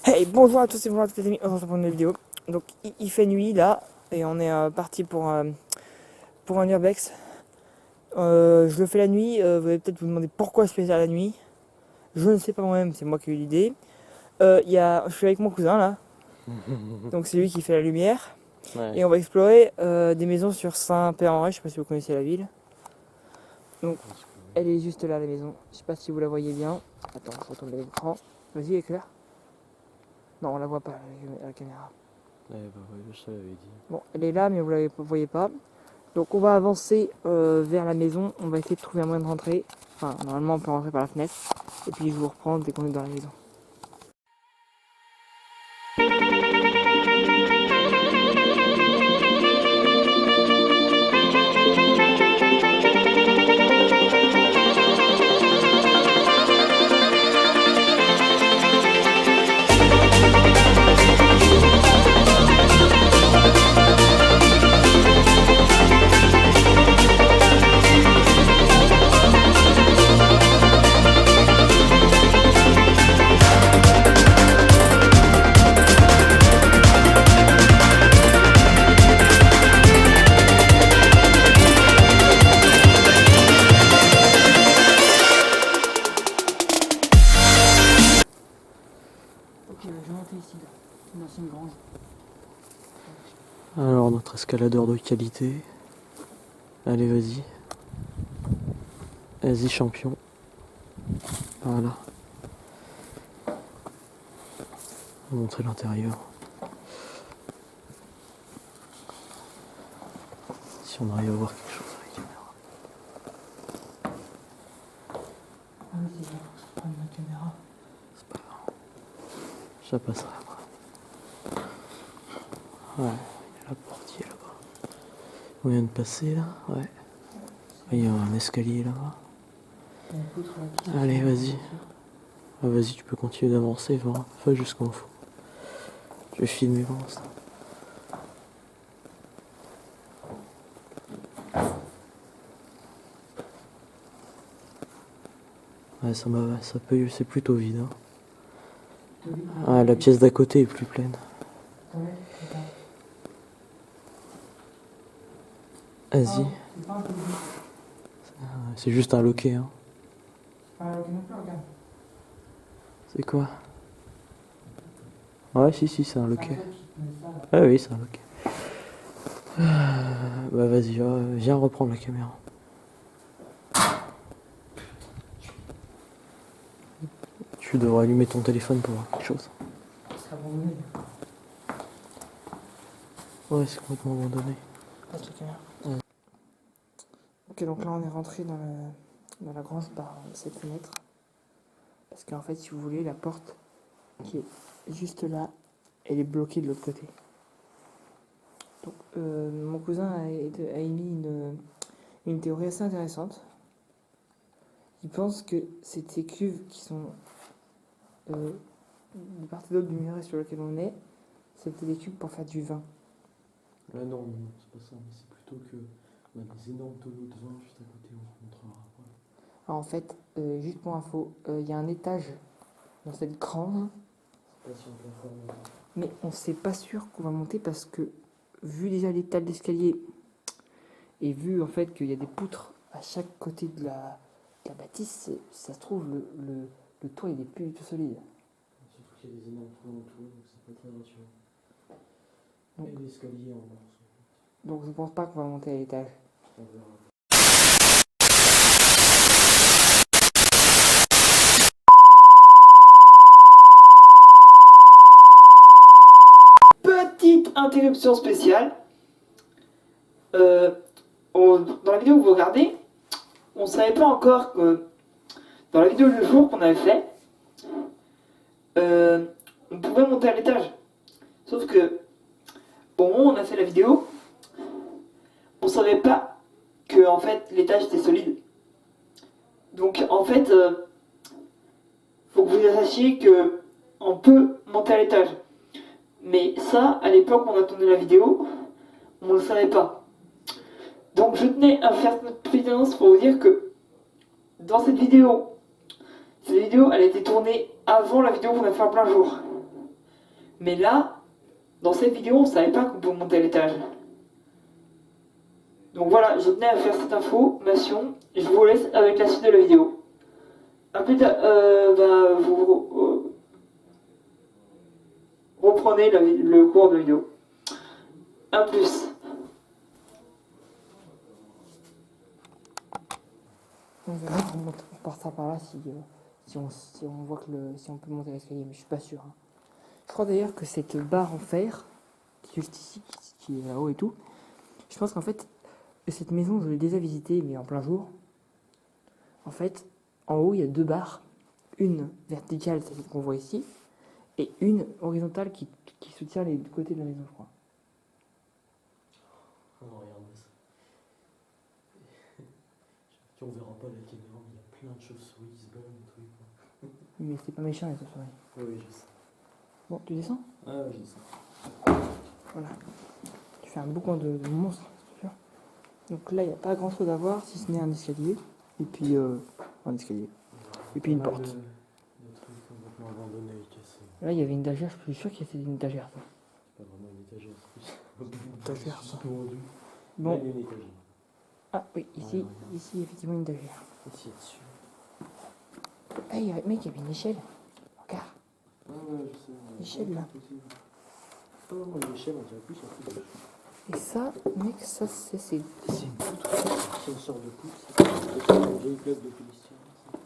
Hey, bonjour à tous et bonjour à toutes les amis, on se retrouve pour une nouvelle vidéo. Donc il fait nuit là, et on est parti pour un urbex. Je le fais la nuit, vous allez peut-être vous demander pourquoi je fais ça la nuit. Je ne sais pas moi-même, c'est moi qui ai eu l'idée. Je suis avec mon cousin là, donc c'est lui qui fait la lumière. Ouais. Et on va explorer des maisons sur Saint-Père-en-Retz, je sais pas si vous connaissez la ville. Donc elle est juste là la maison, je sais pas si vous la voyez bien. Attends, je retourne l'écran. Vas-y, éclaire. Non, on la voit pas à la caméra. Ouais, bah ouais, je te l'avais dit. Bon, elle est là, mais vous la voyez pas. Donc on va avancer vers la maison, on va essayer de trouver un moyen de rentrer. Enfin, normalement on peut rentrer par la fenêtre. Et puis je vous reprends dès qu'on est dans la maison. Ok, je vais monter ici, là. Une ancienne grange. Alors, notre escaladeur de qualité. Allez, vas-y. Vas-y, champion. Voilà. On va montrer l'intérieur. Si on arrive à voir quelque chose avec la caméra. Ah oui, c'est bien, je prends ma caméra. C'est pas grave. Ça passera après. Ouais, il y a la portière là-bas. On vient de passer là. Ouais. Il y a un escalier là-bas. Allez, vas-y. Ah, vas-y, tu peux continuer d'avancer. Va jusqu'en fond. Je vais filmer pour l'instant. Ouais, c'est plutôt vide. Hein. Ah, la pièce d'à côté est plus pleine. Vas-y. C'est juste un loquet. Hein. C'est quoi? Ouais, si, c'est un loquet. Ah oui, c'est un loquet. Bah vas-y, viens reprendre la caméra. Tu devrais allumer ton téléphone pour voir quelque chose. C'est abandonné. Ouais, c'est complètement abandonné. Passe la caméra. Ouais. Ok, donc là on est rentré dans la grange par cette fenêtre. Parce qu'en fait, si vous voulez, la porte qui est juste là, elle est bloquée de l'autre côté. Donc, mon cousin a émis une théorie assez intéressante. Il pense que ces cuves qui sont de part et d'autre du muret sur lequel on est, c'était des cuves pour faire du vin. Non, c'est pas ça, mais c'est plutôt que on a des énormes tonneaux de vin juste à côté, on se montrera après. Alors, en fait, juste pour info, il y a un étage dans cette grange, C'est pas si on peut faire monter. mais on sait pas sûr qu'on va monter parce que, vu déjà l'état de l'escalier et vu en fait qu'il y a des poutres à chaque côté de la bâtisse, ça se trouve le toit il est plus du tout solide. Surtout qu'il y a des énormes trous autour, donc c'est pas très rassurant. Donc, et l'escalier en bas. donc je pense pas qu'on va monter à l'étage. On verra. Petite interruption spéciale. Dans la vidéo que vous regardez, on savait pas encore que dans la vidéo du jour qu'on avait fait, on pouvait monter à l'étage. Sauf que au moment où on a fait la vidéo, on savait pas que en fait l'étage était solide. Donc en fait, faut que vous sachiez que on peut monter à l'étage. Mais ça, à l'époque où on a tourné la vidéo, on ne le savait pas. Donc je tenais à faire cette petite annonce pour vous dire que dans cette vidéo elle a été tournée avant la vidéo qu'on a fait en plein jour. Mais là, dans cette vidéo, on savait pas qu'on pouvait monter à l'étage. Donc voilà, je tenais à faire cette information. Je vous laisse avec la suite de la vidéo. A plus tard, vous reprenez le cours de la vidéo. A plus. On verra, on partira par là si on voit si on peut monter l'escalier, mais je suis pas sûr. Hein. Je crois d'ailleurs que cette barre en fer, qui est juste ici, qui est là-haut et tout, je pense qu'en fait, cette maison, je l'ai déjà visitée, mais en plein jour. En fait, en haut, il y a 2 barres. Une verticale, c'est celle qu'on voit ici, et une horizontale qui soutient les 2 côtés de la maison, je crois. Oh, regarde ça. On verra pas la caméra, mais il y a plein de chauves-souris qui se baladent et tout. Quoi. Mais c'est pas méchant, les chauves-souris. Oui, je sais. Bon, tu descends? Ah, ouais, je sais. Voilà. Tu fais un boucan de monstre, c'est sûr. Donc là, il n'y a pas grand chose à voir si ce n'est un escalier. Et puis, un escalier. Et puis une porte. Le truc complètement abandonné et cassé. Là, il y avait une étagère, je suis sûr qu'il y avait une étagère. Ça. C'est pas vraiment une étagère, c'est plus Une étagère, ça. Bon. Bon. Là, il y a une étagère. Ah oui, ici, ici effectivement, une étagère. Ici, dessus. Ah, mec, il y avait une échelle. Regarde, Ah, ouais, je sais. l'échelle là. Ah, non, l'échelle, on dirait plus un peu de... Et ça, mec, ça, c'est. C'est une poutre. C'est une sorte de poutre. C'est une vieille plaque de Philistin.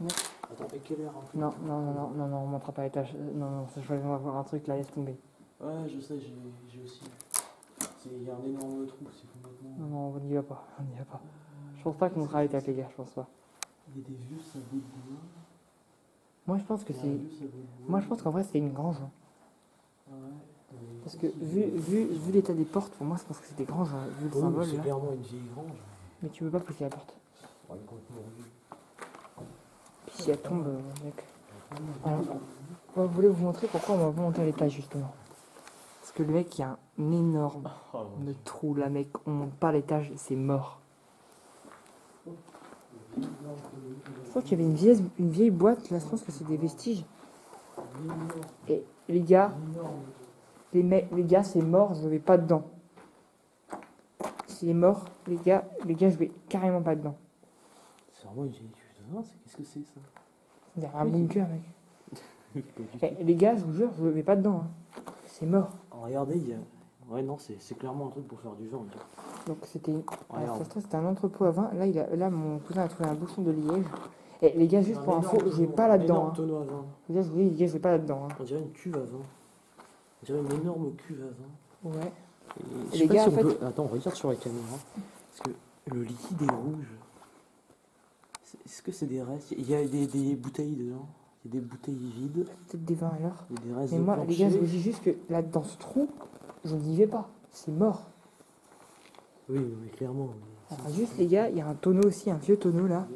Ouais. Attends, et quelle heure un peu? Non, on montera pas l'étage. Non, ça, je vais voir un truc là, laisse tomber. Ouais, je sais, j'ai aussi. Il y a un énorme trou, c'est complètement. Non, on n'y va pas, on n'y va pas. Je pense pas qu'on montera l'étage, les gars, je pense pas. Il y a des vieux sabots de bois. Moi, je pense que Il y a c'est. un vieux sabot de bois. Moi, je pense qu'en vrai, c'était une grange. Hein. Ah ouais. Parce que vu l'état des portes, pour moi, je pense que c'est des granges, hein, vu le Oui, symbole c'est là. clairement une vieille grange. Mais tu peux pas pousser la porte. Ouais, complètement vue. Puis si elle tombe, mec. Alors, je voulais vous montrer pourquoi on va pas monter à l'étage justement. Parce que le mec, il y a un énorme trou là, mec. On monte pas à l'étage, c'est mort. Je crois qu'il y avait une vieille boîte, là, je pense que c'est des vestiges. Et les gars, les gars, c'est mort, je vais pas dedans. C'est mort, les gars, je vais carrément pas dedans. C'est vraiment une vieille cuve. Qu'est-ce que c'est ça? Il y a un bunker, mec. Les gars, je vous jure, je vais pas dedans. Hein. C'est mort. Oh, regardez, il y a. Ouais, non, c'est clairement un truc pour faire du vin. Donc c'était Regarde. c'était un entrepôt à vin. Là, mon cousin a trouvé un bouchon de liège. Et les gars, juste pour info, je vais pas là-dedans. Hein. Tonneau à vin. Les gars, je vais pas là-dedans. Hein. On dirait une cuve à vin. On dirait une énorme cuve à vin. Ouais. Et Les je sais pas gars, si en on fait- peut... Attends, regarde sur la caméra. Parce que le liquide est rouge. Est-ce que c'est des restes? Il y a des bouteilles dedans. Il y a des bouteilles vides. Peut-être des vins alors. Il y a des restes Mais de moi, les gars, plancher. je vous dis juste que là, dans ce trou, je n'y vais pas. C'est mort. Oui, mais clairement. Alors, juste, les gars, il y a un tonneau aussi, un vieux tonneau là.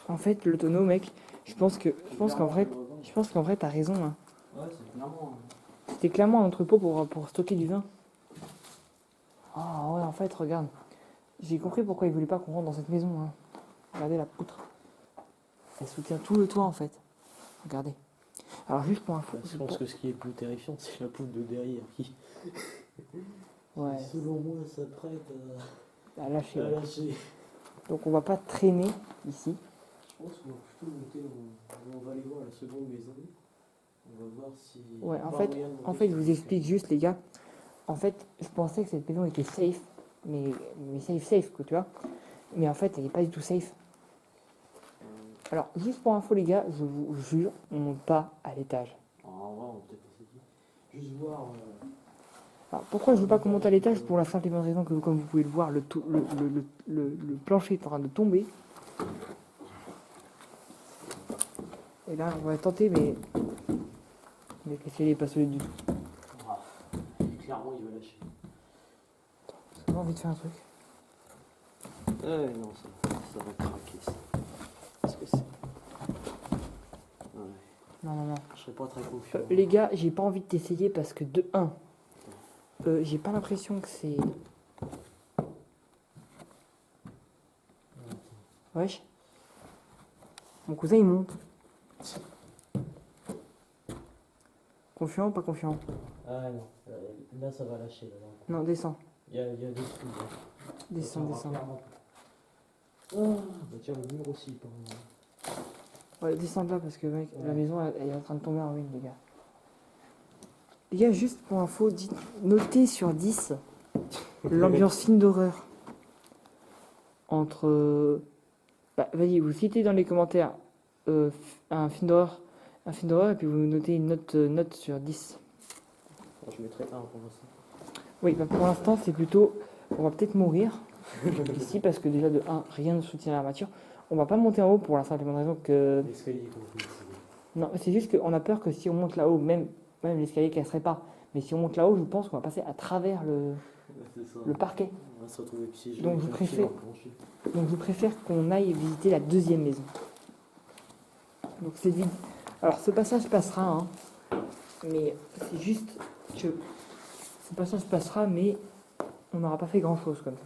En fait, le tonneau, mec, je pense qu'en vrai, t'as raison. Hein. Ouais, c'est clairement... C'était clairement un entrepôt pour stocker du vin. Ah ouais, en fait, regarde. J'ai compris pourquoi ils voulaient pas qu'on rentre dans cette maison. Hein. Regardez la poutre. Elle soutient tout le toit, en fait. Regardez. Alors, juste pour info. Je pense que ce qui est plus terrifiant, c'est la poutre de derrière qui, Ouais, selon moi, s'apprête à lâcher. à Ouais. lâcher. Donc, on va pas traîner ici. Je pense qu'on va plutôt monter, on va aller voir la seconde maison. On va voir si... Ouais, en voir fait, moyen de monter en fait, je sur vous le explique juste, les gars. En fait, je pensais que cette maison était safe. Mais safe, quoi, tu vois. Mais en fait, elle est pas du tout safe. Alors, juste pour info, les gars, je vous jure, on monte pas à l'étage. Ah, ouais, on va peut-être essayer. Juste voir... Alors, pourquoi je veux pas qu'on monte à l'étage? Pour la simple et bonne raison que, comme vous pouvez le voir, le plancher est en train de tomber. Et là, on va tenter, mais l'escalier n'est pas solide du tout. Ah, clairement, il va lâcher. J'ai envie de faire un truc. Non, ça va craquer, ça. Qu'est-ce que c'est? Ouais, Non. je serais pas très confiant. Les gars, j'ai pas envie de t'essayer parce que de 1, j'ai pas l'impression que c'est... Wesh. Mon cousin il monte. Confiant ou pas confiant? Ah non, là ça va lâcher. Là, non. Non, descends. Il y a des trous. Là. Descends, descends. Bah tiens, le mur aussi, par exemple. Ouais, descends de là parce que mec, Ouais. la maison elle est en train de tomber en ruine, les gars. Les gars, juste pour info, notez sur 10 l'ambiance film d'horreur. Entre. Bah, vas-y, vous citez dans les commentaires un film d'horreur. Un film d'horreur et puis vous notez une note sur 10. Alors, je mettrai 1 pour l'instant. Oui, bah pour l'instant, c'est plutôt. On va peut-être mourir ici parce que déjà de 1, rien ne soutient l'armature. On va pas monter en haut pour la simple et bonne raison que. L'escalier qu'on peut Non, c'est juste qu'on a peur que si on monte là-haut, même l'escalier casserait pas. Mais si on monte là-haut, je pense qu'on va passer à travers c'est ça. le parquet. On va se retrouver piégé. Donc, je préfère qu'on aille visiter la deuxième maison. Donc c'est vide. Alors ce passage passera, hein, mais c'est juste que ce passage passera, mais on n'aura pas fait grand-chose comme ça.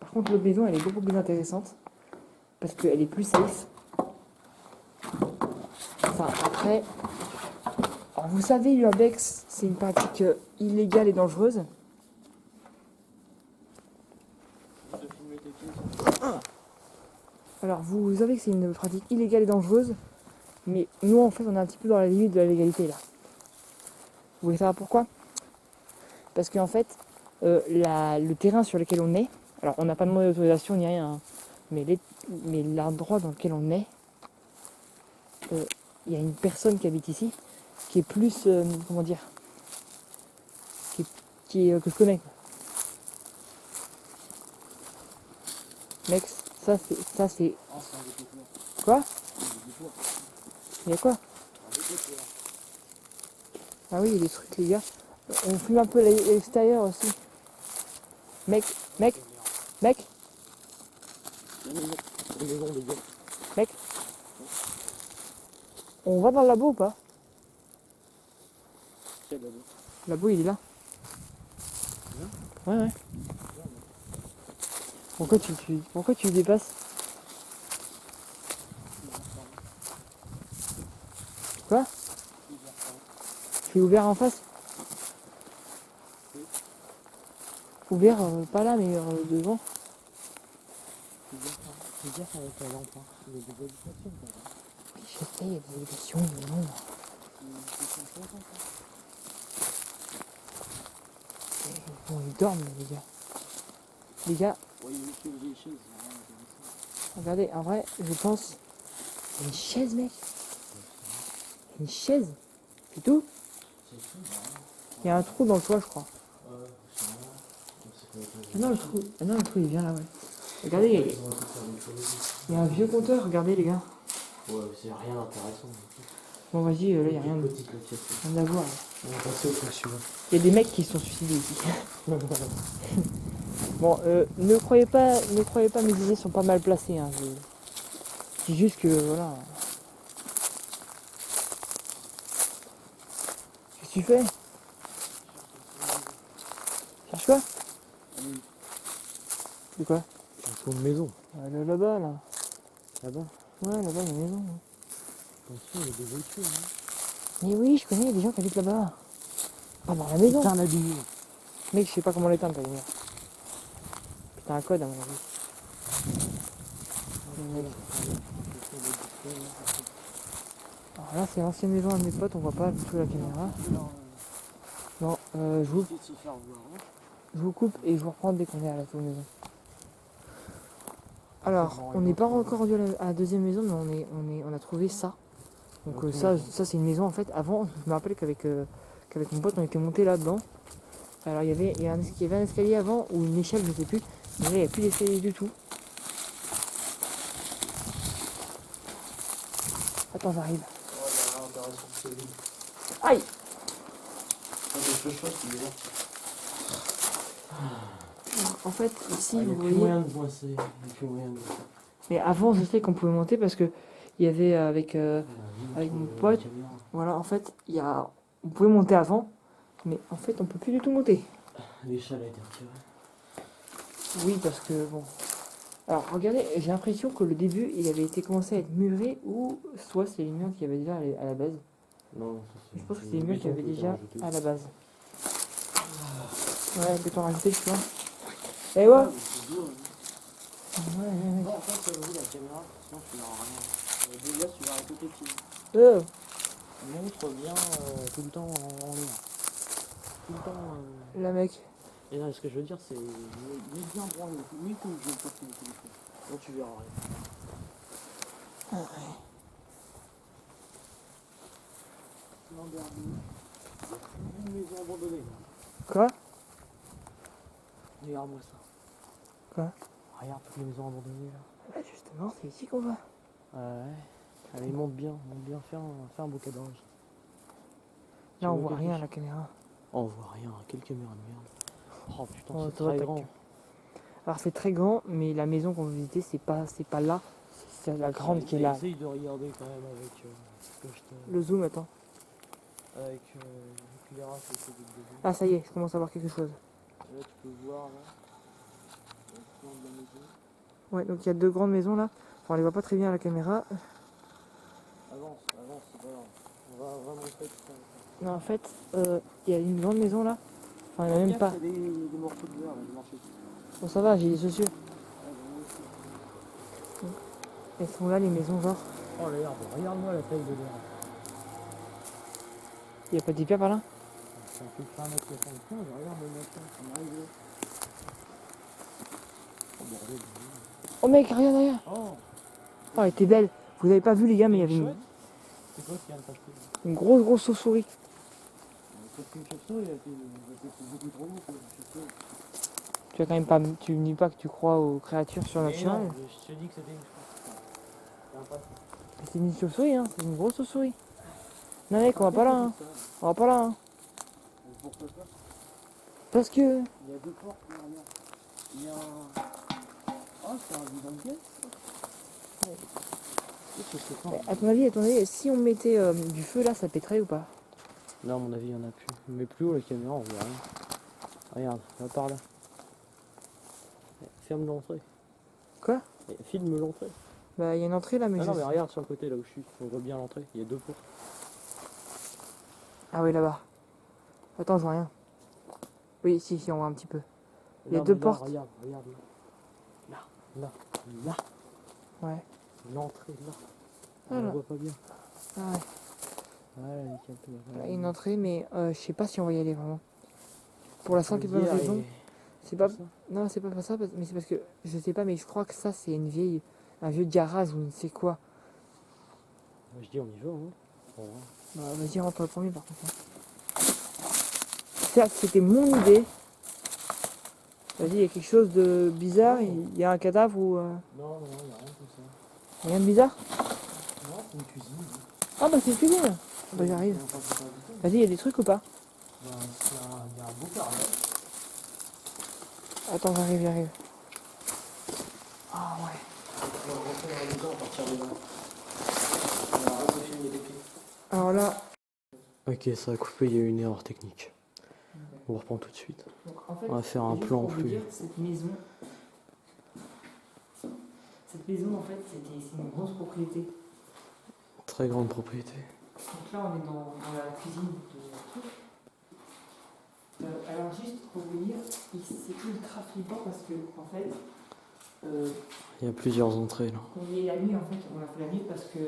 Par contre, l'autre maison, elle est beaucoup plus intéressante parce qu'elle est plus safe. Enfin, après, alors, vous savez, l'urbex, c'est une pratique illégale et dangereuse. Alors, vous savez que c'est une pratique illégale et dangereuse, mais nous, en fait, on est un petit peu dans la limite de la légalité, là. Vous voulez savoir pourquoi? Parce qu'en fait, le terrain sur lequel on est, alors on n'a pas demandé d'autorisation ni rien, hein, mais l'endroit dans lequel on est, il y a une personne qui habite ici, qui est plus, comment dire, que je connais. Mec, ça c'est... Quoi? Il y a quoi? Ah oui, il y a des trucs, les gars. On fume un peu l'extérieur aussi. Mec. Mec. On va dans le labo ou pas? Quel labo? Le labo, il est là. Ouais. Pourquoi tu dépasses? Quoi? Tu es ouvert en face? Ouvert, pas là, mais devant. C'est bien avec la lampe. Il y a des habitations. Oui, je sais, il y a des habitations, mais non. Bon, ils dorment, les gars. Les gars, Ouais, il y a aussi des chaises. regardez, en vrai, je pense... Il y a une chaise, mec. Une chaise. C'est tout? Il y a un trou dans le toit, je crois. Ah non, le trou, il vient là, ouais. Regardez, il y a un vieux compteur, regardez, les gars. Ouais, c'est rien d'intéressant. Bon, vas-y, là, il n'y a rien à voir. On va passer au truc suivant. Il y a des mecs qui se sont suicidés ici. Bon, ne croyez pas, mes idées sont pas mal placées. Hein, c'est juste que, voilà. Qu'est-ce que tu fais? Cherche quoi? De quoi? Une maison. Là-bas, là. Là-bas. Ouais, là-bas, il y a une maison. Attention, il y a des voitures. Hein. Mais oui, je connais, il y a des gens qui habitent là-bas. Ah, dans la maison. Putain, la lumière. Mec, je sais pas comment l'éteindre, ta lumière. Putain, un code, à mon avis. Alors là, c'est l'ancienne maison de mes potes, on voit pas du tout la caméra. Non, je vous coupe et je vous reprends dès qu'on est à la deuxième maison. Alors, on n'est pas encore rendu à la deuxième maison, mais on a trouvé ça. Donc ça c'est une maison en fait. Avant, je me rappelle qu'avec mon pote, on était monté là-dedans. Alors il y avait un escalier avant ou une échelle, je sais plus. Mais là, il n'y a plus d'escalier du tout. Attends, j'arrive. Aïe! En fait, ici, Il n'y a vous plus voyez... moyen de boisser. Il n'y a plus moyen de boisser. Mais avant, je sais qu'on pouvait monter parce que il y avait avec mon pote, voilà, en fait, on pouvait monter avant, mais en fait, on peut plus du tout monter. L'échelle a été retirée. Oui, parce que bon. Alors, regardez, j'ai l'impression que le début, il avait été commencé à être muré ou soit c'est les murs qu'il y avait déjà à la base. Non, Je pense que c'est des murs qu'il y avait déjà à la base. Ouais, béton rajouté, tu vois. Eh ouais. Ouais. Bon, en fait, la caméra, sinon tu verras rien. Déjà, tu verras tout petit. Euh, Montre bien tout le temps en l'air. Tout le temps. la mec. Et là, ce que je veux dire, c'est. Mets bien droit, mets comme je veux pas que tu le fais. Là, tu verras rien. Lamberville. Une maison abandonnée. Là. Quoi? Regarde-moi ça. Quoi? Regarde toutes les maisons abandonnées là. Bah justement, c'est ici qu'on va. Ouais. Allez, monte bien, fais un beau cadrage. Là, on voit rien à la caméra. Oh, on voit rien, quelle caméra de merde. Oh putain, Oh, c'est toi, très t'as grand. que- Alors c'est très grand, mais la maison qu'on veut visiter, c'est pas là. C'est la grande qui est là. Essaye de regarder quand même avec ce que je te... Le zoom, attends. Avec l'éclairage que je te donne. Ah ça y est, je commence à voir quelque chose. Là, tu peux voir là. Le plan de la maison. Ouais, donc il y a deux grandes maisons là. Enfin, on les voit pas très bien à la caméra. Avance, c'est pas grave. On va montrer tout ça. Non, en fait, il y a une grande maison là. Enfin, il n'y en a même pas. Il y a des morceaux de verre, des morceaux de... Bon, ça va, j'ai des chaussures. Elles sont là, les maisons, genre. Oh l'herbe, regarde-moi la taille de l'herbe. Il n'y a pas des pierres par là? C'est un peu de 1 mètre 75, regarde le matin, ça m'arrive là. Oh bordel. Oh mec, regarde derrière. Oh, Oh, elle était belle. Vous avez pas vu les gars, mais il y avait une, c'est quoi qui vient de t'acheter? une grosse chauve-souris. Parce qu'une chauve-souris, elle était beaucoup trop haut pour une chauve-souris. Tu vas quand même pas, tu me dis pas que tu crois aux créatures Mais surnaturelles. non, je te dis que c'était une chauve-souris. C'est une chauve-souris, hein. C'est une grosse chauve-souris. Non mec, on va pas là, hein. On va pas là, hein. Pourquoi pas? Parce que... Il y a 2 portes, là, regarde. Il y a un... Ah, c'est un bidon-pièce. À ton avis, si on mettait du feu là, ça pèterait ou pas? Non, à mon avis, il n'y en a plus. Mais plus haut la caméra, on voit rien. Regarde, va par là. Ferme l'entrée. Quoi? Filme l'entrée. Bah, il y a une entrée là, mais Ah non, je- mais regarde sur le côté là où je suis. On voit bien l'entrée. Il y a 2 portes. Ah oui, là-bas. Attends, je vois rien. Oui, si, on voit un petit peu. Il y a Regarde, 2 là, portes. Regarde là. Là. Ouais. L'entrée là. Ah, On là. ne voit pas bien. Ah ouais. Ouais, nickel. Là, une entrée, mais je sais pas si on va y aller vraiment. Pour la simple et bonne raison. C'est pas... Non, c'est pas pour ça, mais c'est parce que... Je sais pas, mais je crois que ça, c'est un vieux garage ou ne sais quoi. Je dis on y va, hein. On va. Bah, vas-y, rentre le premier par contre. Certes, c'était mon idée. Vas-y, il y a quelque chose de bizarre. Il y a un cadavre ou... Non, il n'y a rien comme ça. Rien de bizarre? Non, c'est une cuisine. Ah bah c'est une cuisine. Bah j'arrive. Vas-y, il y a des trucs ou pas? Il y a un beau carrelage. Attends, j'arrive. Ah ouais. On va rentrer dans la maison à partir de là. On va refilmer les pieds. Alors là... Ok, ça a coupé, il y a eu une erreur technique. On reprend tout de suite. Donc, en fait, On va faire un juste plan pour vous plus. dire, cette maison, en fait, c'est une grosse propriété. Très grande propriété. Donc là, on est dans la cuisine de truc. Alors juste pour vous dire, c'est ultra flippant parce que en fait, Il y a plusieurs entrées là. on y est la nuit en fait, on a fait la nuit parce que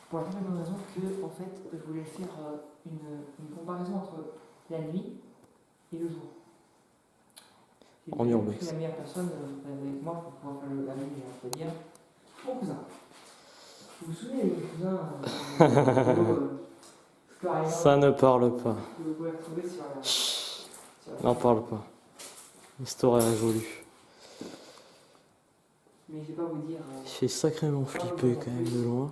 pour la simple raison que en fait, je voulais faire une comparaison entre la nuit et le jour. J'ai En urbex. pris la meilleure personne avec moi pour pouvoir faire la nuit, c'est-à-dire mon cousin. Vous vous souvenez de mon cousin Ça ne parle pas. que vous pouvez retrouver sur la... N'en parle pas. L'histoire est révolue. Mais je vais pas vous dire... Il fait sacrément flipper quand même de loin.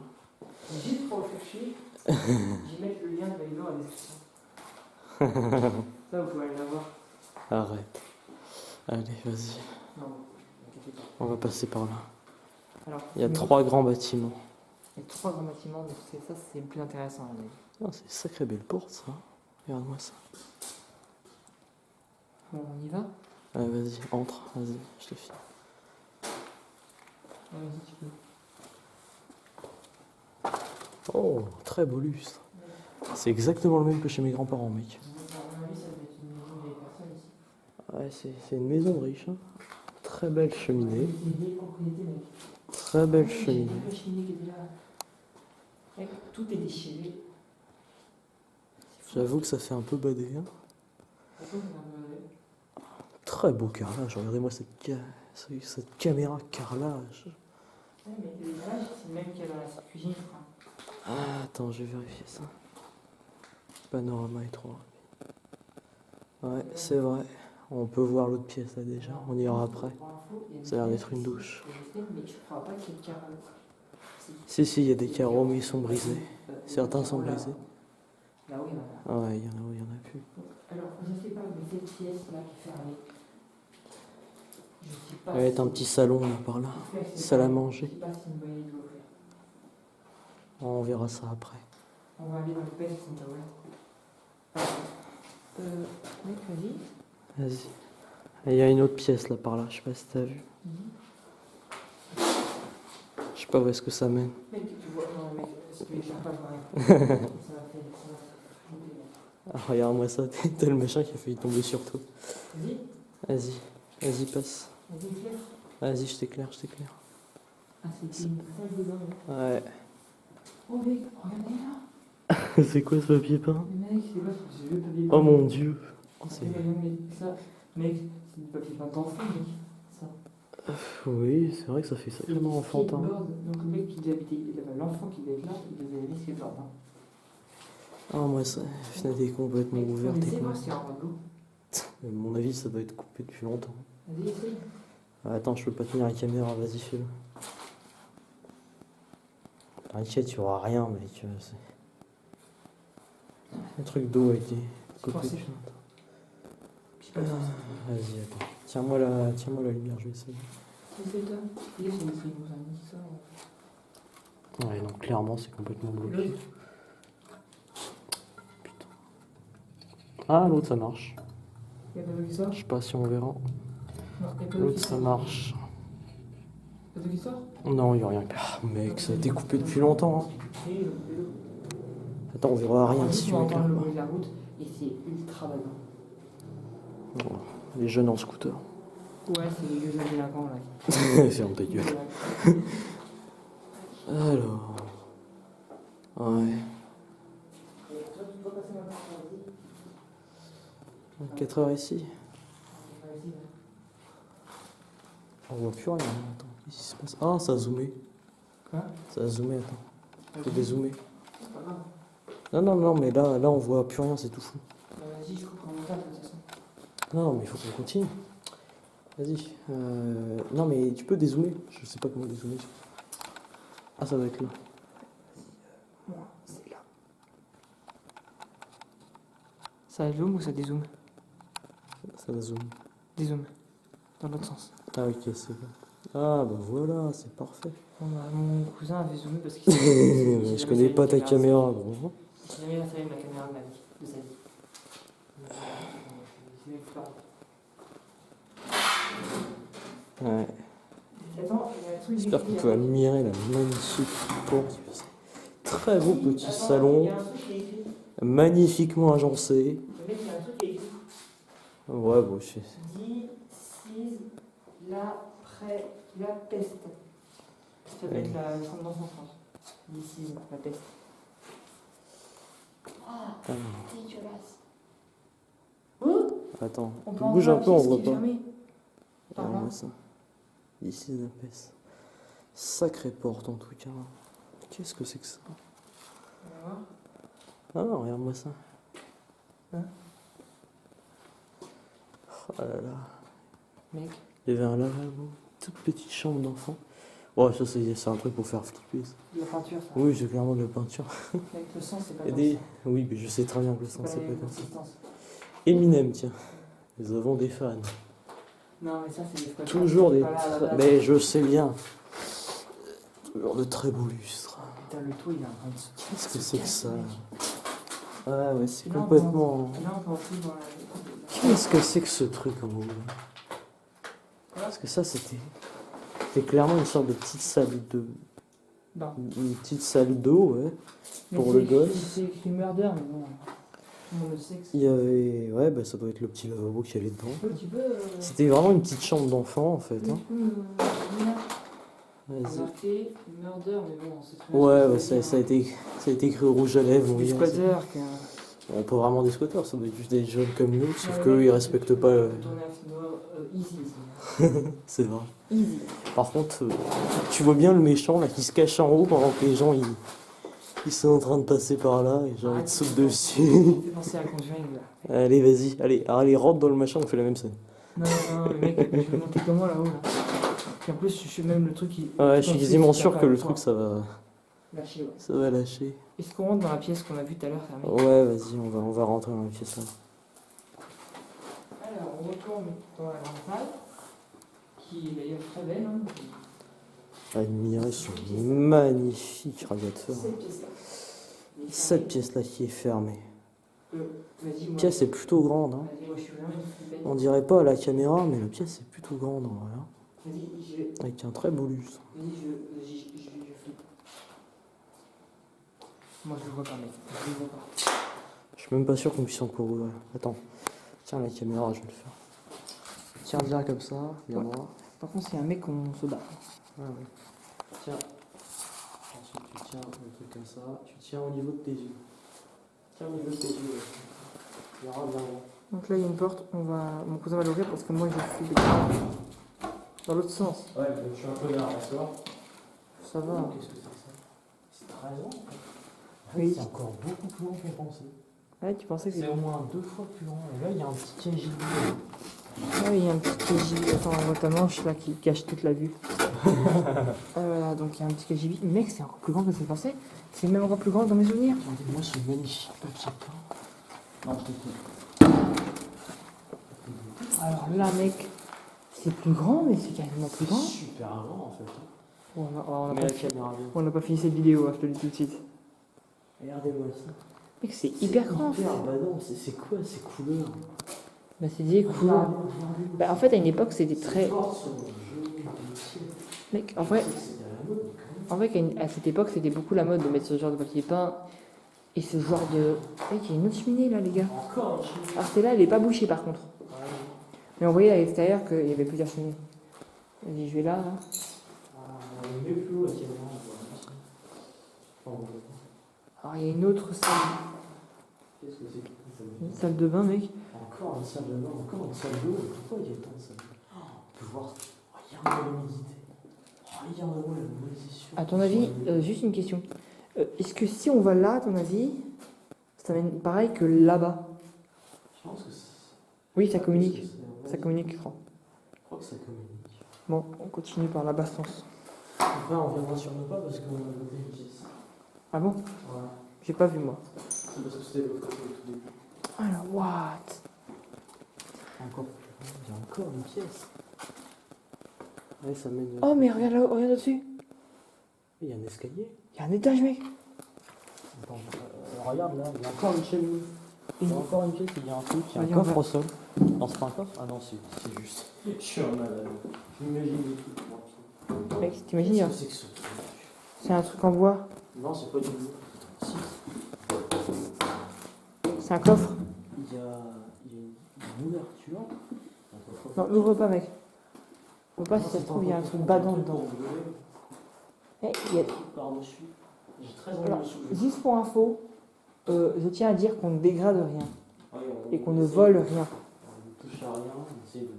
Juste pour le faire chier, je vais mettre le lien de la vidéo dans la description. Ça, vous pouvez aller la voir. Arrête. Allez, vas-y. Non, n'inquiétez pas. On va passer par là. Alors, Il y a 3 grands bâtiments. Il y a 3 grands bâtiments, donc ça, c'est le plus intéressant. Ah, c'est une sacrée belle porte ça. Regarde-moi ça. Bon, on y va? Allez, vas-y, entre. Vas-y, je te file. Vas-y, tu peux. Oh, très beau lustre. C'est exactement le même que chez mes grands-parents, mec. À mon avis, ça doit être une maison des personnes ici. Ouais, c'est une maison de riche. Hein. Très belle cheminée. C'est une vieille propriété, mec. Très belle J'ai cheminée. vu la cheminée qui était là. Mec, tout est déchiré. J'avoue que ça fait un peu badé. Hein. Pourquoi ça m'a demandé? Très beau carrelage. Regardez-moi cette caméra carrelage. Ouais, mais l'étage, c'est le même qu'il y a dans la cuisine, je crois. Ah, attends, je vais vérifier ça. Panorama étroit. Ouais, c'est vrai. On peut voir l'autre pièce là déjà. On ira après. Pour info, il y a Ça a l'air des d'être une douche. fenêtres, mais je crois pas qu'il y ait de carreaux. Si, il y a des carreaux, mais ils sont brisés. Certains sont Là, brisés. là, oui, il y en a. Ah ouais, il y en a où il y en a plus. Alors, je sais pas, mais cette pièce-là qui est fermée. Je sais pas. Il va être un petit salon là par là. Salle à manger. Je sais pas si c'est une bonne idée de l'ouvrir. On verra ça après. On va aller dans le PS Center West. Mec, vas-y. Vas-y. Et il y a une autre pièce là par là, je sais pas si t'as vu. Je sais pas où est-ce que ça mène. Mec, tu vois, non, mec, si tu m'éclaires pas, je vois rien. Ça va faire. Ah, regarde-moi ça, t'es le machin qui a failli tomber sur toi. Vas-y, Vas-y, passe. vas-y, éclaire. Vas-y, je t'éclaire. Ah, c'est une salle dedans, mec. Ouais. Oh, mec, regardez là. C'est quoi ce papier peint? Mec, c'est quoi ce vieux papier? Oh mon dieu. Oh, C'est ça, mec, c'est du papier peint d'enfant, mec. Ça. Oui, c'est vrai que ça fait sacrément enfantin. Skateboard. Donc le mec qui devait habiter, l'enfant qui devait être là, il devait aller skateboard. Hein. Ah, moi, ça, la fenêtre est complètement ouverte. Mais Et c'est quoi. voir s'il y a un rouleau. À mon avis, ça doit être coupé depuis longtemps. Vas-y, essaye. Ah, attends, je peux pas tenir la caméra, vas-y, fais-le. T'inquiète, tu auras rien, mec. Le truc d'eau a été coupé Forcé. depuis longtemps. Je sais pas si Vas-y, attends. Tiens-moi la lumière, je vais essayer. c'est toi. Il est, c'est une fille, vous avez dit ça. Ouais, donc clairement, c'est complètement bloqué. L'autre. Putain. Ah, l'autre, ça marche. Il y a pas d'eau qui sort. Je sais pas si on verra. Non, il y a pas d'eau L'autre, qui ça sort. marche. Pas d'eau qui sort. Non, il y a rien. Ah, mec, ça a été coupé depuis longtemps. Hein. Et l'eau. Attends, on verra rien si tu vas m'éclaires entendre le pas. bruit de la route et c'est ultra badant. Bon, les jeunes en scooter. Ouais, c'est les vieux délinquants là. Ferme ta gueule. Alors. Ouais. 4 heures ici. On voit plus rien. Attends, qu'est-ce qui se passe? Ah, ça a zoomé. Quoi? Ça a zoomé, attends. Faut dézoomer. C'est pas grave. Non, mais là, on voit plus rien, c'est tout fou. Vas-y, je coupe en montage de toute façon. Non, mais il faut qu'on continue. Vas-y. Non, mais tu peux dézoomer. Je sais pas comment dézoomer. Ah, ça doit être là. Moi, c'est là. Ça zoom ou ça dézoome? Ça va zoomer. Dézoome. Dans l'autre sens. Ah, ok, c'est bon. Ah, bah voilà, c'est parfait. Bon, bah, mon cousin avait zoomé parce qu'il Mais je connais pas ta caméra. Bon. Il s'est jamais installé ma caméra de ma vie, de sa vie. C'est l'expérience. Ouais. Attends, il y a un truc. J'espère qu'on peut admirer la magnifique porte. Très beau petit Attends, salon, il y a un truc qui est écrit. magnifiquement agencé. Le mec, il y a un truc qui est écrit. Ouais, bon, je sais. D'ici la peste. Ça va être la chambre d'enfance, je pense. D'ici la peste. Ah, Ah, dégueulasse. attends, On tu peut en bouges voir un la peu, on pièce voit qui est pas. fermée. Par là. Regarde-moi ça. Ici, la peste. Sacrée porte en tout cas. Qu'est-ce que c'est que ça? On va voir. Ah non, regarde-moi ça. Hein? Oh là là. Mec, Il y avait un lavabo, toute petite chambre d'enfant. Ouais, ça c'est un truc pour faire flipper. Ça. de la peinture, ça. Oui, c'est clairement de la peinture. Mec, le sang, c'est pas Et comme des... ça. Oui, mais je sais très bien que le C'est sang pas c'est la pas même comme ça. consistance. Eminem, tiens. Nous avons des fans. Non, mais ça, c'est des fois. Toujours des... Pas là, à la base. Mais je sais bien. Toujours de très beaux lustres. Putain, le toit, il est en train de se. Qu'est-ce que c'est que ça? mec. Ah ouais, c'est Et là, on complètement... Et là, on peut entrer dans la. Qu'est-ce que c'est que ce truc en haut là? Parce que ça, c'était clairement une sorte de petite salle de Non. Une petite salle d'eau, ouais. Mais Pour c'est le gosse. écrit- C'est écrit murder, mais bon. Tout le monde le sait que c'est. Il y avait. Ouais, bah ça doit être le petit lavabo qui allait dedans. Tu peux. C'était vraiment une petite chambre d'enfant en fait. Tu Hein. peux Vas-y. marquer murder, mais bon, c'est très bien. Ouais, bah, ça a été écrit au rouge à lèvres. Du oui, squatter, que. On peut vraiment des squatteurs, ça doit être juste des jeunes comme nous, sauf Ouais, qu'eux ouais, ils respectent pas. Tourner un film noir, easy. C'est vrai. Easy. Par contre, tu vois bien le méchant là qui se cache en haut pendant que les gens ils sont en train de passer par là et genre ils te sautent dessus. Ça fait penser à Conjuring là. Allez, vas-y, allez, rentre dans le machin, on fait la même scène. Non, le mec, je vais monter comment là-haut là. Et en plus, je fais même le truc qui. Ouais, je suis quasiment super sûr que le fort. truc Lâcher, ouais. ça va lâcher. Est-ce qu'on rentre dans la pièce qu'on a vue tout à l'heure, fermée? Ouais, vas-y, on va rentrer dans la pièce là. Alors, on retourne dans la grande salle, qui est d'ailleurs très belle. Hein. Ah, les mirets sont magnifiques, regarde ça. Cette pièce là qui est fermée. Vas-y, La moi. pièce est plutôt grande, hein. Vas-y, moi je suis vraiment une flippette. On dirait pas à la caméra, mais la pièce est plutôt grande en vrai. Hein. Vas-y, je vais. Avec un très beau lustre. Vas-y, je flippe. Moi je le vois pas, mec. Je le vois pas. Je suis même pas sûr qu'on puisse encore ouvrir. Attends. Tiens la caméra, je vais le faire. Tiens bien comme ça, viens voir. Par contre, c'est un mec qu'on se bat. Ouais, ouais. Tiens. Ensuite tu tiens le truc comme ça. Tu tiens au niveau de tes yeux. Tiens au niveau de tes yeux. Ouais. Viens voir. Donc là, il y a une porte. Mon cousin va l'ouvrir parce que moi je suis dans l'autre sens. Ouais, je suis un peu là, d'accord. Ça va. Qu'est-ce que c'est que ça? C'est 13 ans. Oui. C'est encore beaucoup plus long qu'on pensait. Ouais, tu pensais que C'est au moins 2 fois plus long. Et là, il y a un petit KGB. Ah oui, il y a un petit KGB. Attends, on voit ta manche là qui cache toute la vue. Voilà, donc il y a un petit KGB. Mec, c'est encore plus grand que je pensais. C'est même encore plus grand dans mes souvenirs. Regardez-moi ce magnifique papier peint. Non, je te Alors là, mec, c'est plus grand, mais c'est carrément plus grand. super grand en fait. Bon, on n'a Mais pas, la caméra bien. on n'a pas fini cette vidéo, hein, je te le dis tout de suite. Regardez-moi ça. Mec, c'est hyper grand. Hyper, bah non, c'est quoi ces couleurs? Bah, c'est des couleurs. Regardez. Bah, en fait, à une époque, c'était très. Portes sont jaunes, ciel. Mec, en vrai, C'est à la mode, quand même. à cette époque, c'était beaucoup la mode de mettre ce genre de papier peint et ce genre de. Mec, il y a une autre cheminée là, les gars. Encore un chemin. Alors, celle-là, elle est pas bouchée par contre. Mais on voyait à l'extérieur qu'il y avait plusieurs cheminées. Vas-y, je vais là. Elle est mieux plus haut la caméra. Alors, il y a une autre salle. Qu'est-ce que c'est que ça? Une salle de bain, mec. Encore une salle de bain, encore une salle d'eau. Pourquoi il y a tant de salles d'eau? On peut voir. Regarde l'humidité. Regarde-moi la moisissure. À ton avis, juste une question. Est-ce que si on va là, à ton avis, ça va être pareil que là-bas? Je pense que c'est. Oui, ça communique. Ça Ça communique, je crois. Je crois que ça communique. Bon, on continue par la basse-sens. Après, on viendra sur le pas parce qu'on a voté une pièce. Ah bon? Voilà. J'ai pas vu, moi. C'est parce que c'était l'autre côté au tout début. Alors, what? Encore plus loin, il y a encore une pièce. Ouais, ça mène. Oh, mais regarde là, regarde au-dessus. Il y a un escalier. Il y a un étage, mec. Attends, regarde là, il y a encore une cheminée. Il y a encore une pièce, il y a un truc, il y a un Regarde, coffre au sol. Non, c'est pas un coffre? Ah non, c'est juste. Je suis un malade. J'imagine des trucs pour un Mec, t'imagines, il y a- Qu'est-ce que c'est que ce truc? c'est un truc en bois. Non, c'est pas du tout. Si. C'est un coffre. Il y a une ouverture. Non, l'ouvre pas, mec. Ouvre pas, si ça se trouve, il y a un truc badant dedans. Eh, il y a- Par-dessus. J'ai très envie Alors, de me soulever. juste pour info, je tiens à dire qu'on ne dégrade rien Ouais, et qu'on ne vole rien. On ne touche à rien, on essaie de.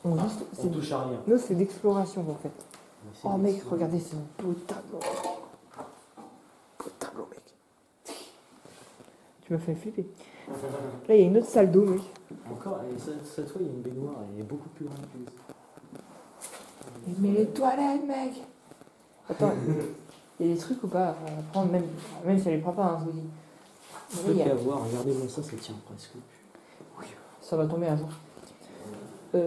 On juste, On touche à rien. nous, c'est d'exploration qu'on fait. On essaie Oh de- mec, regardez ce beau tableau. Beau tableau, mec. Tu m'as fait flipper. Là, il y a une autre salle d'eau, mec. Encore, et cette fois, il y a une baignoire, elle est beaucoup plus grande que les autres. Mais les toilettes, mec. Attends, il y a des trucs ou pas on va prendre même si elle les prend pas, hein, je vous dis. Mais Peut il y a- qu'à voir, regardez-moi ça, ça tient presque plus. Ça va tomber un jour.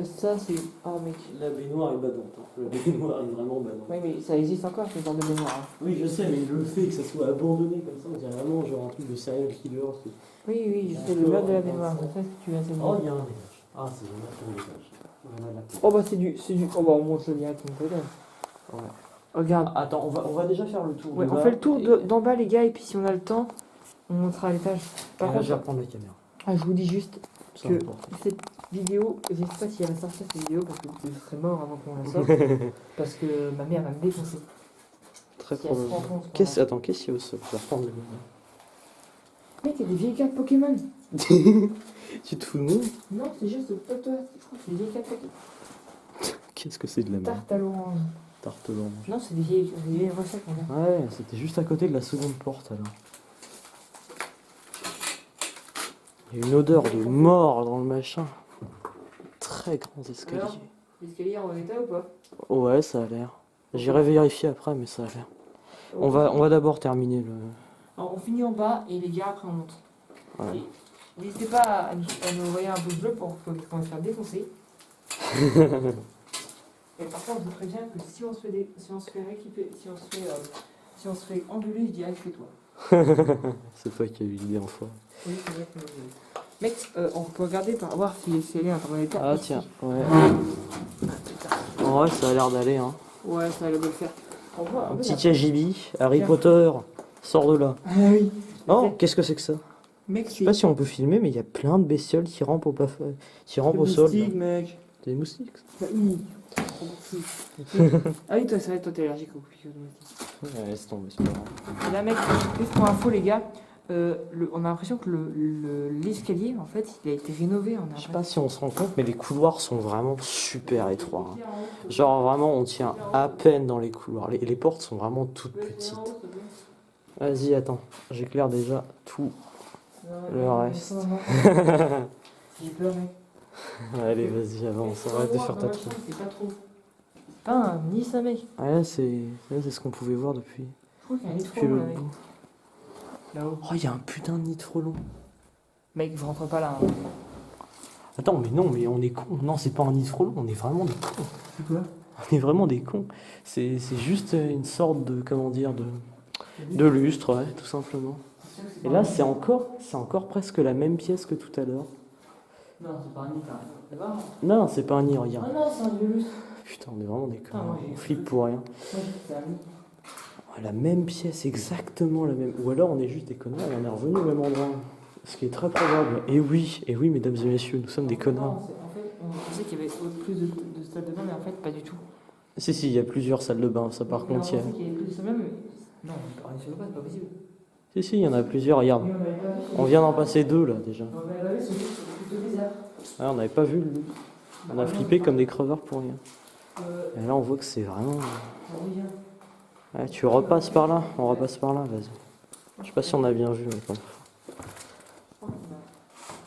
Ça, c'est. Oh, mec. La baignoire est badante. Hein. La baignoire est vraiment badante. Oui, mais ça existe encore, ce genre de mémoire. Hein. Oui, je sais, mais le fait que ça soit abandonné comme ça, on dirait vraiment genre un truc de serial killer. Oui, je sais, le meurtre de la mémoire. Je sais ce que tu viens de dire. Oh, il y a un étage. Ah, c'est le meurtre de l'étage. On en a là. Oh, bah, c'est du. Oh, bah, on monte le direct, mon côté. Ouais. Regarde. Attends, on va déjà faire le tour. Ouais, de on bas fait le tour et- d'en bas, les gars, et puis si on a le temps, on montera à l'étage. Par et là, contre, je vais reprendre la caméra. je vous dis juste C'est que important. cette vidéo, je sais pas si elle va sortir cette vidéo parce que je serai mort avant qu'on la sorte. Parce que ma mère va me défoncer. Très Si elle se rend probablement. compte. Attends, qu'est-ce qu'il y a au sol? Je vais reprendre le Mec, il y a des vieilles cartes Pokémon. Tu te fous de moi? Non, c'est juste le poteau. Je crois que c'est des vieilles cartes Pokémon. Qu'est-ce que c'est de la merde? Tarte à l'orange. Tarte orange. Non, c'est des vieilles recettes, mon gars. Ouais, c'était juste à côté de la seconde porte alors. Il y a une odeur de mort dans le machin. Très grands escaliers. Alors l'escalier en bon état ou pas? Ouais, ça a l'air. J'irai vérifier après, mais ça a l'air. On va d'abord terminer le. Alors, on finit en bas et les gars, après on monte. Ouais. Et n'hésitez pas à nous envoyer un pouce bleu pour qu'on se faire défoncer. Et par contre, je vous préviens que si on se fait rééquiper, si on se fait engueuler, je dirais que c'est toi. C'est toi qui as eu l'idée en fois. Oui, c'est vrai que mec, on peut regarder pour voir si elle est en bon état. Ah ici. tiens, ouais. Ah, putain. En vrai, ça a l'air d'aller, hein. Ouais, ça allait le faire. On voit Un peu petit la- KGB, Harry Tiens. Potter, sors de là. Ah oui. Oh, qu'est-ce que c'est que ça? Mec, Je sais pas si on peut filmer, mais il y a plein de bestioles qui rampent au plafond, qui rampent au sol. là. mec. Des moustiques? Bah oui. Ah oui, toi, c'est vrai, toi, t'es allergique aux piqûres de moustiques. Ouais, laisse tomber, c'est pas grave. Et là, mec, juste pour info, les gars, on a l'impression que l'escalier, en fait, il a été rénové. Je sais pas si on se rend compte, mais les couloirs sont vraiment super étroits. Hein. Genre vraiment, on tient à peine dans les couloirs. Les portes sont vraiment toutes petites. Vas-y, attends, j'éclaire déjà tout. Le reste. J'ai peur, mec. Allez, vas-y, avance, arrête de faire ta trou. C'est pas trop. Pas un Nice, ça, mec. Ouais, là, c'est ce qu'on pouvait voir depuis, Je crois qu'il y a un nid depuis trop long, le là, mec. bout. Là-haut. Oh, il y a un putain de nid trop long. Mec, je rentre pas là. Hein. Attends, mais non, mais on est cons. Non, c'est pas un nid trop long, on est vraiment des cons. C'est quoi? On est vraiment des cons. C'est juste une sorte de, comment dire, de lustre, ouais, tout simplement. Et là, c'est encore presque la même pièce que tout à l'heure. Non, c'est pas un nid, là. C'est pas. Non, c'est pas un nid, regarde. Ah non, c'est un vieux lustre. Putain, on est vraiment des Putain, cons. moi, j'ai- On flippe pour rien. Moi, j'ai dit que c'est un nid. Ouais, la même pièce, exactement la même. Ou alors on est juste des connards et on est revenu au même endroit. Ce qui est très probable. Et oui, mesdames et messieurs, nous sommes des connards. Non, en fait, on pensait qu'il y avait plus de salles de bain, mais en fait, pas du tout. Si, il y a plusieurs salles de bain, ça par On contre, il y a. pensait qu'il y avait plus de salles de bain, mais. Non, on est sur le pas, c'est pas possible. Si, il y en a plusieurs, regarde. Mais on avait pas vu. On vient d'en passer 2 là déjà. Ouais, On avait pas vu, c'est plutôt bizarre. on n'avait pas vu le loup. On a flippé comme des crevards pour rien. Euh, Et là, on voit que c'est vraiment. ça revient. Ouais, tu repasses par là, on repasse par là, vas-y. Je sais pas si on a bien vu, mais bon.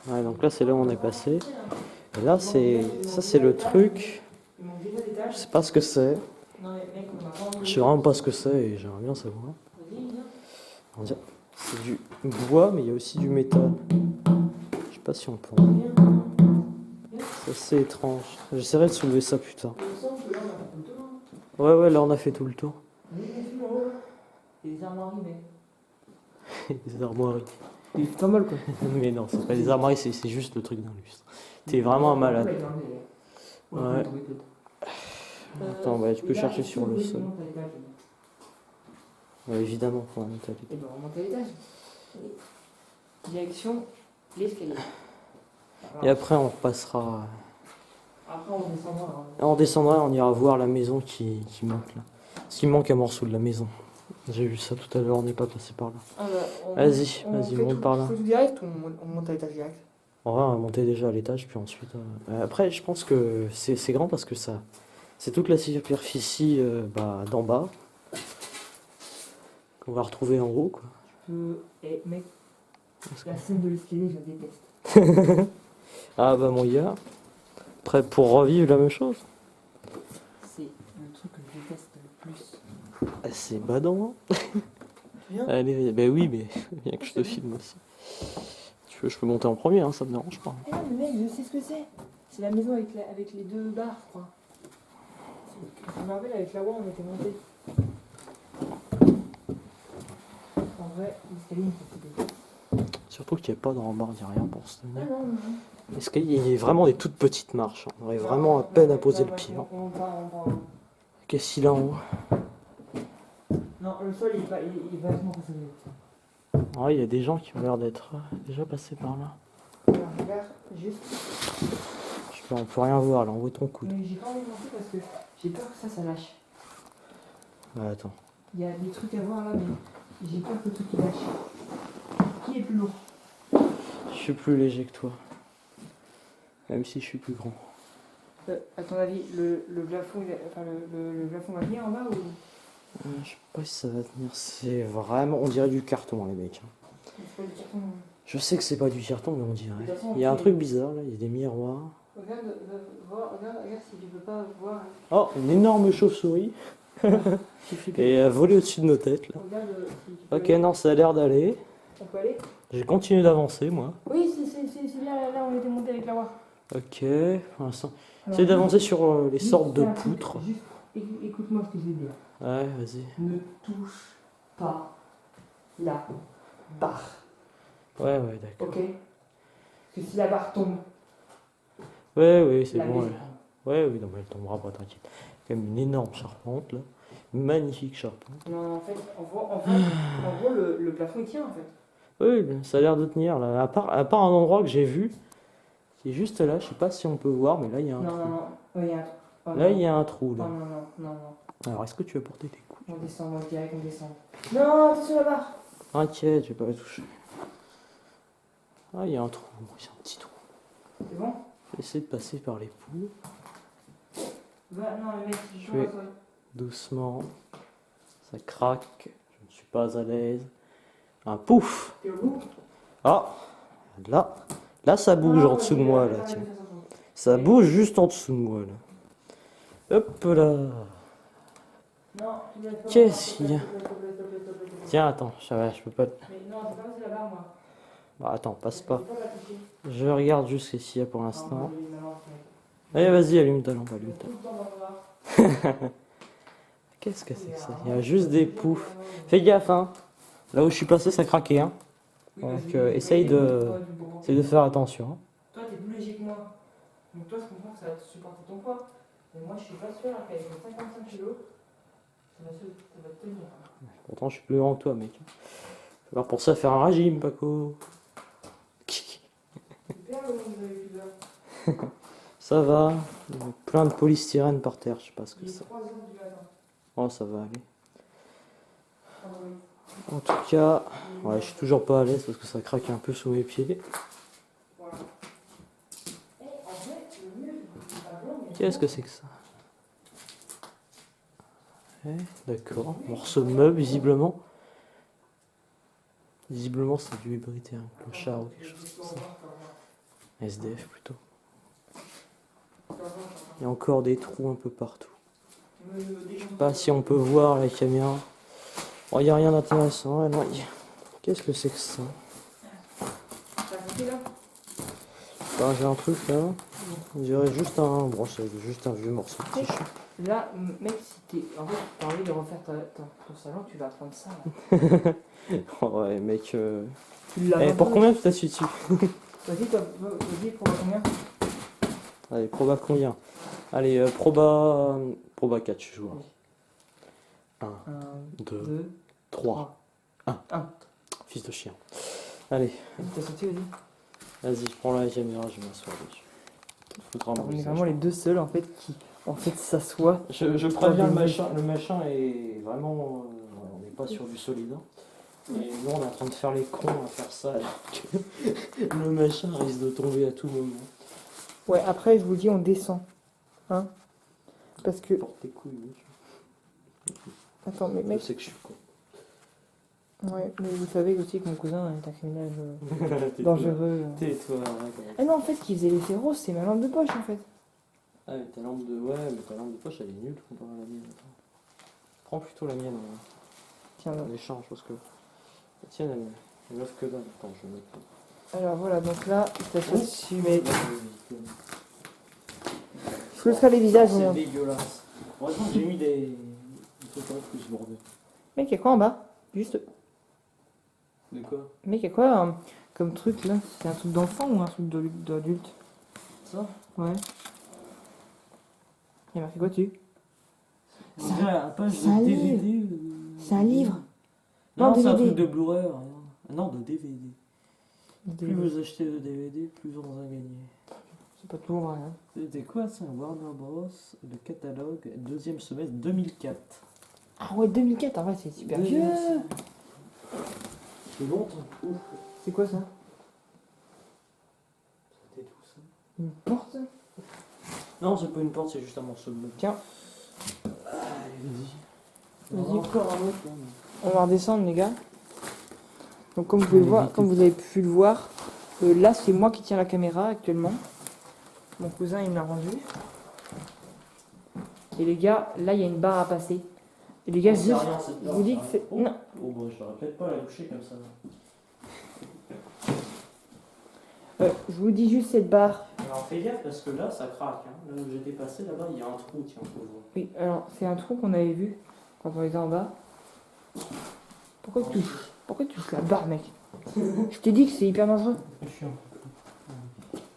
Ouais, donc là, c'est là où on est passé. Et là, ça, c'est le truc. Il manque déjà des tâches. Je sais pas ce que c'est. Non, mais mec, on a pas envie. Je sais vraiment pas ce que c'est et j'aimerais bien savoir. Vas-y, viens. On dirait- C'est du bois, mais il y a aussi du métal. Je sais pas si on peut. en- Viens. C'est assez étrange. J'essaierai de soulever ça plus tard. Il me semble que là, on a fait tout le tour. Ouais, là, on a fait tout le tour. Oui, bien sûr, en haut. Il y a des armoiries, mec. Des armoiries. Il est pas mal, quoi. Mais non, c'est pas des armoiries, c'est juste le truc d'un lustre. T'es vraiment un malade. Ouais. Attends, bah, tu peux chercher sur le sol. Ouais, évidemment, faut un métallique. Et ben, on monte à l'étage. Direction l'escalier. Et après, on repassera. Après, on descendra. On descendra, on ira voir la maison qui manque là. Parce qu'il manque un morceau de la maison. J'ai vu ça tout à l'heure, on n'est pas passé par là. Ah bah, Vas-y, on vas-y, fait monte tout- par là. Tout direct ou on monte à l'étage direct? On va monter déjà à l'étage, puis ensuite. Après, je pense que c'est grand parce que ça. C'est toute la superficie d'en bas qu'on va retrouver en haut, quoi. Eh, mec, la scène de l'escalier, je la déteste. Ah bah mon gars, prêt pour revivre la même chose? C'est le truc que je déteste le plus. Ah, c'est badant, hein. Viens. Allez, bah oui, mais viens que je te filme aussi. Tu veux, je peux monter en premier, hein, ça me dérange pas. Eh non, mais mec, je sais ce que c'est. C'est la maison avec les deux barres, je crois. Je me rappelle, avec la voie, on était monté. En vrai, l'escalier, il me fait flipper. Surtout qu'il n'y a pas de rambarde, il n'y a rien pour se Ah tenir. non, non. L'escalier, il y a vraiment des toutes petites marches. On aurait vraiment à peine à poser le pied. Hein. On part. Qu'est-ce qu'il a en haut? Non, le sol il est vachement consommé. Ah, il y a des gens qui ont l'air d'être déjà passés par là. Alors, regarde, juste. On peut rien voir là, on voit ton coude. Mais j'ai pas envie de lancer parce que j'ai peur que ça lâche. Ouais, attends. Il y a des trucs à voir là, mais j'ai peur que tout il lâche. Qui est plus lourd? Je suis plus léger que toi. Même si je suis plus grand. À ton avis, le plafond, le plafond va venir en bas ou? Je sais pas si ça va tenir. C'est vraiment. On dirait du carton, les mecs. C'est pas du carton. Je sais que c'est pas du carton, mais on De dirait. toute façon, Il y a un c'est- truc bizarre là, il y a des miroirs. Regarde, regarde si tu peux pas voir. Oh, une énorme chauve-souris. J'ai flippé. Et elle volé au-dessus de nos têtes là. Regarde si tu peux Ok, aller. non, ça a l'air d'aller. On peut aller? J'ai continué d'avancer moi. Oui, c'est bien, là on était monté avec la voie. Ok, pour l'instant. Alors, J'essaie d'avancer sur les juste sortes de un truc, poutres. juste écoute-moi ce que je vais dire. Ouais, vas-y. Ne touche pas la barre, Ouais, d'accord. ok? Parce que si la barre tombe, Ouais, c'est la bon. maison. Ouais, oui, non, mais elle tombera pas, t'inquiète. Quand même une énorme charpente là. Magnifique charpente. Non, en fait, en gros le plafond il tient en fait. Oui, ça a l'air de tenir là. À part un endroit que j'ai vu, qui est juste là, je sais pas si on peut voir, mais là il y a un Non, trou. non, non. Ouais, il y a un truc. Oh, Là non. il y a un trou Oh, là. non. Alors est-ce que tu vas porter tes coups? On descend, moi je dirais qu'on descend. Non, attention la barre. T'inquiète, je vais pas la toucher. Ah, il y a un trou, il y a un petit trou. C'est bon? Je vais essayer de passer par les poules. Va, non, le mec, il Je vais- Doucement. Ça craque. Je ne suis pas à l'aise. Un pouf! T'es au bout? Ah! Là ça bouge en dessous de moi là, tiens. Ça bouge juste en dessous de moi là. Hop là! Non, Qu'est-ce qu'il y a? Tiens, attends, je peux pas. Mais non, j'ai pas passé la barre moi. Bah, attends, passe pas. Je peux pas la toucher. Je regarde juste ce qu'il y a pour Ah, l'instant. moi, j'ai une avance, mec. Allez, vas-y, allume ta lampe, allume ta Tout lampe. le temps dans le noir. Qu'est-ce que c'est que ça? Il y a juste des poufs. Fais gaffe, hein! Là où je suis passé, ça craquait, hein! Oui, Donc, vas-y, essaye de- toi, du bourreau. Essaye de faire attention. Hein. Toi, t'es plus léger que moi. Donc, toi, je comprends que ça va te supporter ton poids. Mais moi, je suis pas sûr qu'avec mes 55 kilos, ça va te tenir. Pourtant, je suis plus grand que toi, mec. Alors pour ça, faire un régime, Paco. Super le monde de youtubeur. Ça va. Il y a plein de polystyrène par terre, je sais pas ce que Il est c'est. 3 heures du matin. Oh, ça va aller. Ah oui. En tout cas, ouais, je suis toujours pas à l'aise parce que ça craque un peu sous mes pieds. Voilà. Eh, en fait, le mieux, c'est pas blanc, mais Qu'est-ce que c'est que ça? Ouais, d'accord. Morceau de meuble, visiblement. Visiblement, ça a dû ébréter un clochard ou quelque chose comme ça. SDF plutôt. Il y a encore des trous un peu partout. Je sais pas si on peut voir la caméra. Oh, il n'y a rien d'intéressant. Ouais, non, qu'est-ce que c'est que ça? T'as compris là? Bah, j'ai un truc là. On dirait juste un. Bon, c'est juste un vieux morceau de t-shirt. Là, mec, si t'es. En fait, t'as envie de refaire ton salon, tu vas prendre ça. Là. Oh, ouais, mec. Tu l'as Eh, pour combien tu t'as su dessus? Vas-y, toi, vas-y, pour combien? Allez, proba combien? Allez, proba 4, je joue. 1, 1, 2, 2, 3. 1. 1. Fils de chien. Allez, T'as sauté, vas-y. vas-y, je prends la caméra, je vais m'asseoir dessus. Foutra mon On est visage. vraiment les deux seuls en fait qui en fait s'assoient. Je préviens le machin est vraiment. On n'est pas sur du solide. Hein. Et nous on est en train de faire les cons à faire ça alors que le machin risque de tomber à tout moment. Ouais, après je vous dis on descend. Hein? Parce que. Porte tes couilles, mec. Attends, mais Je mec. sais que je suis con. Ouais, mais vous savez aussi que mon cousin est un criminel dangereux. Tais-toi, Ah non, en fait, qui faisait les féroces, c'est ma lampe de poche en fait. Ah mais ta lampe de. Ouais, mais ta lampe de poche elle est nulle comparée à la mienne. Attends. Prends plutôt la mienne Tiens, en échange parce que. La tienne elle neuf que dalle. Attends, je vais mettre. alors voilà, donc là, ça se dessus, mais. Je vous ferai les visages, C'est mon dégueulasse. Heureusement que j'ai mis des trucs plus lourds. Mec, y'a quoi en bas? Juste. De quoi? Mec, y'a quoi comme truc là? C'est un truc d'enfant ou un truc d'adulte? Ça? Ouais. Y'a marqué quoi dessus? On dirait la page ça de y est. DVD C'est un livre. Non, Non, c'est un DVD. truc de Blu-ray, rien. Non, de DVD. Plus DVD. vous achetez de DVD, plus vous en gagnez. C'est pas toujours vrai. Hein. C'était quoi ça? Warner Bros. Le catalogue, deuxième semestre 2004. Ah ouais, 2004, en vrai, c'est super vieux. C'est longtemps. Ouf, C'est quoi ça? c'était tout ça. Une porte? Non, c'est pas une porte, c'est juste un morceau de meuble. Tiens. Vas-y. Vas-y. Encore un autre là. On va redescendre, les gars. Donc, comme vous pouvez le voir, comme vous avez pu le voir, là, c'est moi qui tiens la caméra actuellement. Mon cousin, il me l'a rendu. Et les gars, là, il y a une barre à passer. Et les gars, C'est juste, rien, cette je barre, vous dis ça que va. c'est... Oh. Non. Oh, bon, je l'aurais peut-être pas à la coucher comme ça. Je vous dis juste cette barre. Alors fais gaffe parce que là, ça craque. Hein. Là où j'étais passé, là-bas, il y a un trou, tiens, faut voir. Oui, alors, c'est un trou qu'on avait vu quand on était en bas. Pourquoi tu touches la barre, mec? Je t'ai dit que c'est hyper dangereux. C'est chiant.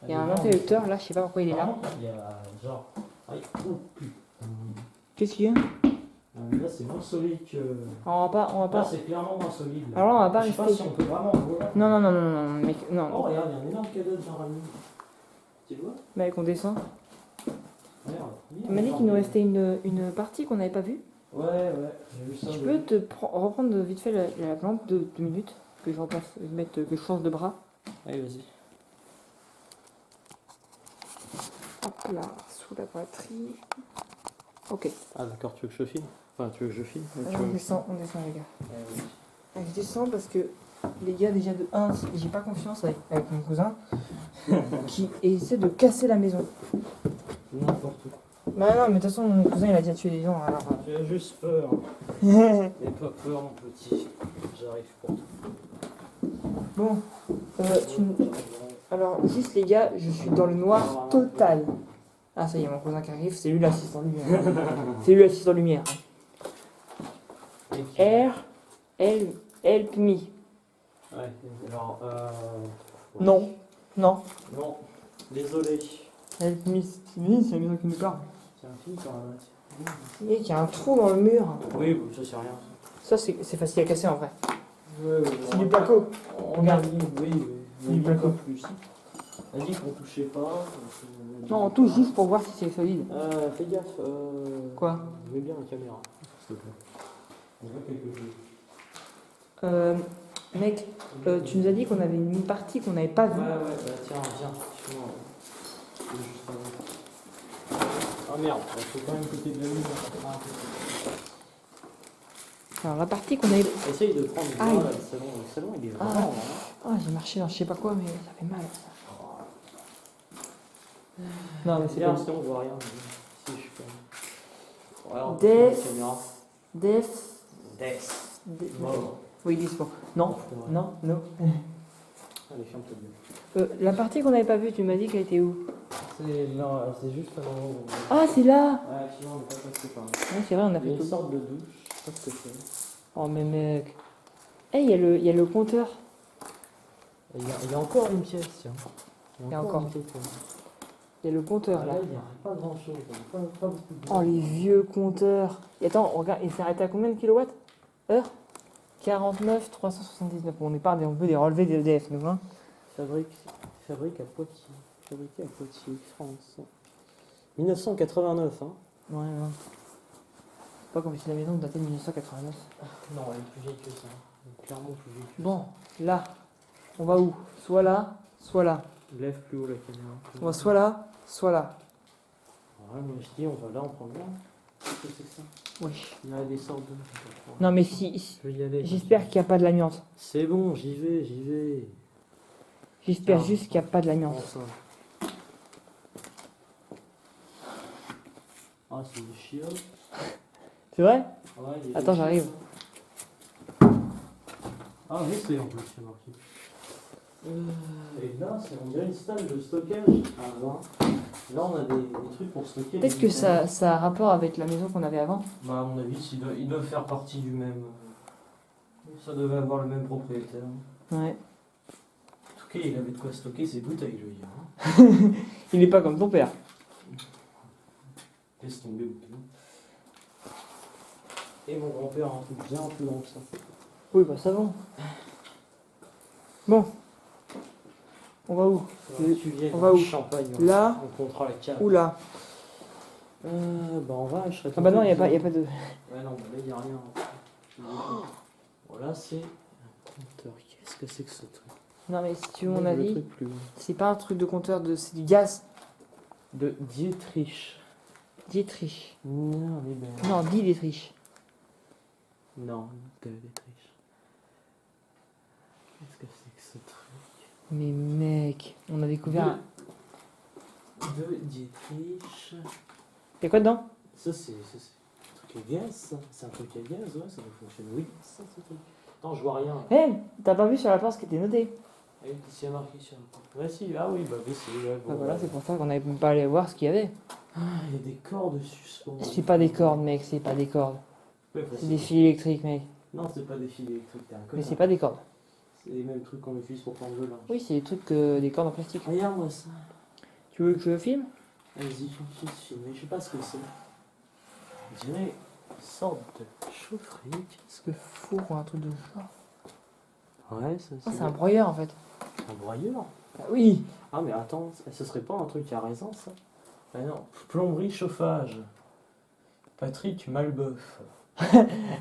Il y a un interrupteur, là, je sais pas pourquoi il est là. Il y a genre... Aïe, oh putain. Qu'est-ce qu'il y a? Là, c'est moins solide que... Alors, on va Là, pas... c'est clairement moins solide. Là. Alors là, on va pas Je sais pas rester... si on peut vraiment voir. Non, mec, non. Oh, regarde, il y a un énorme cadeau de Jean-Remy. Tu le vois? Mec, on descend. Regarde. Tu m'as dit qu'il nous restait une partie qu'on n'avait pas vue. Ouais, j'ai vu ça. Tu peux reprendre vite fait la lampe de 2 minutes, que je repasse, que je change de bras. Allez, vas-y. Hop là, sous la batterie. Ok. Ah, d'accord, tu veux que je filme? Enfin, tu veux que je filme? On descend les gars. Ouais, vas-y. Ah, je descends parce que les gars, déjà de 1, j'ai pas confiance avec mon cousin qui essaie de casser la maison. N'importe quoi. Bah non, mais de toute façon, mon cousin il a déjà tué des gens alors. J'ai juste peur. N'aie pas peur, mon petit. J'arrive pour toi. Bon, alors juste les gars, je suis dans le noir total. Ah, ça y est, mon cousin qui arrive, c'est lui l'assistant lumière. C'est lui l'assistant lumière. Help me. Ouais, alors, Non, non. Non, désolé. Help me, c'est la maison qui nous parle. C'est un film par là. Il y a un trou dans le mur. Oui, bon, ça c'est rien. Ça, c'est facile à casser en vrai. Ouais, C'est du placo. On a dit, oui. C'est du placo. Plus. On a dit qu'on touchait pas. Non, on touche juste pour voir si c'est solide. Fais gaffe. Quoi? Je mets bien la caméra, s'il te plaît. On voit quelque chose. Mec, tu nous as dit qu'on avait une partie qu'on n'avait pas vue. Ouais, bah tiens, viens. Excuse-moi. Je vais juste pas voir. Ah merde, il faut quand même côté de la lumière. Alors, la partie qu'on avait. Essaye de prendre Aïe. le salon. Le salon, il est Ah. vraiment là. Ah, j'ai marché dans je sais pas quoi, mais ça fait mal. Non, mais c'est bien, pas. sinon on voit rien. Si, je suis pas. Ouais, on peut Death. prendre la caméra. Death. Death. Mort. Oui, dis bon. Non, non, non. Allez, ferme ta gueule. La partie qu'on n'avait pas vue, tu m'as dit qu'elle était où? C'est juste un endroit où... Ah, c'est là! Ouais, sinon on n'est pas passé par là. Ouais, c'est vrai, on a Il y fait a une tout. sorte de douche, je sais pas ce que c'est. Oh, mais mec. Eh, il y a le compteur. Il y a encore une pièce, tiens. Il y a encore. une pièce. Il y a le compteur là. Là, il n'y a pas grand chose. Pas beaucoup de... Oh, les vieux compteurs. Et attends, regarde, il s'est arrêté à combien de kilowatts heure? 49 379. Bon, on n'est pas on peut des relevés des EDF, nous, hein. Fabrique à Poitiers. Fabriqué à Poitiers, France. 1989, hein. Ouais, ouais. C'est pas comme si la maison datait de 1989. Non, elle est plus vieille que ça. Elle est clairement plus vieille que Bon, là, on va où? Soit là, soit là. ça. Lève plus haut la caméra. On va soit là, soit là. Ouais, moi je dis, on va là, on prend là. Qu'est-ce que c'est que ça? Oui. Il y a des sortes de... Non, mais si. Je vais y aller. J'espère qu'il n'y a pas de l'amiante. C'est bon, j'y vais. J'espère Tiens. juste qu'il n'y a pas de l'amiante. Prends ça. Ah, c'est des chiottes. C'est vrai? Ouais, il y a Attends, des j'arrive. Ah oui, c'est en plus, c'est marqué. Et là, on dirait une salle de stockage à vin. Là, on a des trucs pour stocker. Peut-être que ça a rapport avec la maison qu'on avait avant. Bah, à mon avis, ils doivent faire partie du même. Ça devait avoir le même propriétaire. Ouais. En tout cas, il avait de quoi stocker ses bouteilles, je veux dire. Hein. Il n'est pas comme ton père. Laisse tomber, bouteille. Et mon grand-père a un truc bien plus grand que ça. Oui, bah ça va. Bon. On va où? Tu viens on va où? Champagne. Là on comptera la cave. ou là? Bah on va, je serais Ah bah non, tenté il n'y a, de pas de... dire- Ouais, non, bah là, il n'y a rien. Voilà, c'est un compteur. Qu'est-ce que c'est que ce truc? Non mais si tu veux mon Le avis, truc plus loin. c'est pas un truc de compteur, c'est du gaz. De Dietrich. Dietrich. Non, mais ben... Non, Dietrich. Non, de Dietrich. Qu'est-ce que c'est que ce truc? Mais mec, on a découvert un... De Dietrich. Y'a quoi dedans? Ça, c'est un truc à gaz, ça. C'est un truc à gaz, ouais, ça doit fonctionner. Oui, ça, ce truc. Non, je vois rien. Eh, t'as pas vu sur la porte ce qui était noté? Ah oui, qu'est-ce qu'il y a marqué sur la porte? Ouais, si, ah oui, bah oui, c'est... Ouais, bon, Bah voilà, ouais. c'est pour ça qu'on avait même pas allé voir ce qu'il y avait. Ah, il y a des cordes suspendues. C'est pas des cordes, mec, c'est pas des cordes. Ouais, C'est des fils électriques, mec. Non, c'est pas des fils électriques, t'es un Mais connard. c'est pas des cordes. C'est les mêmes trucs qu'on utilise pour prendre le linge. Oui, c'est des trucs, des cordes en plastique. Regarde-moi ça. Tu veux que je le filme? Vas-y, filme, mais je sais pas ce que c'est. On dirait une sorte de chaufferie. Qu'est-ce que four ou un truc de genre? Ouais, ça Ah, c'est un broyeur en fait. un broyeur. Ah oui. Ah, mais attends, ce serait pas un truc à raisin, ça? Ah non, plomberie chauffage. Patrick Malbeuf.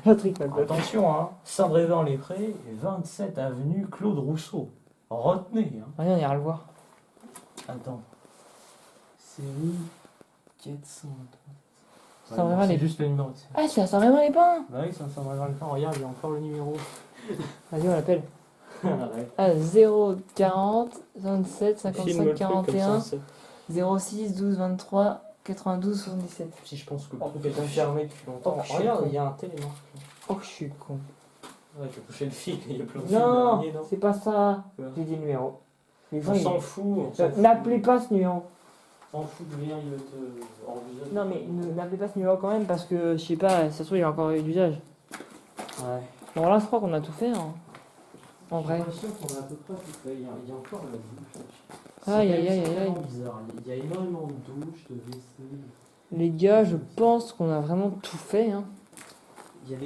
Patrick Malbeuf. Attention, hein, Saint-Brévin-les-Prés, 27 avenue Claude Rousseau. Retenez, hein. Allez, on ira le voir. Attends. Série 400. Saint-Brévin, c'est les- juste le numéro. Ah, c'est à Saint-Brévin-les-Pins. Bah oui, c'est un Saint-Brévin-les-Pins. Regarde, il y a encore le numéro. Vas-y, on l'appelle. Ouais. Ah, 040 27 55 41 06 12 23 92 77. Si je pense que le Oh, truc est putain. fermé depuis longtemps. Oh, je suis Regarde, con. il y a un télémarque. Oh, que je suis con. Ouais, tu as touché le fil, il y a plein de fils Non, derniers, non c'est pas ça. Quoi J'ai dit le numéro. Les gens, On ils- s'en fout. On s'en fout. N'appelez pas ce numéro. On s'en fout de lien, il va te envisager. Non, mais n'appelez pas ce numéro quand même parce que je sais pas, ça se trouve, il a encore eu d'usage. Ouais. Bon, là, je crois qu'on a tout fait. Hein. En vrai. J'ai l'impression qu'on a à peu près tout fait. Il y a encore la douche. Aïe, aïe, aïe, C'est aïe, vraiment aïe. bizarre. Il y a énormément de douches, de vaisselle. Les gars, je pense qu'on a vraiment tout fait. Hein. En tout cas,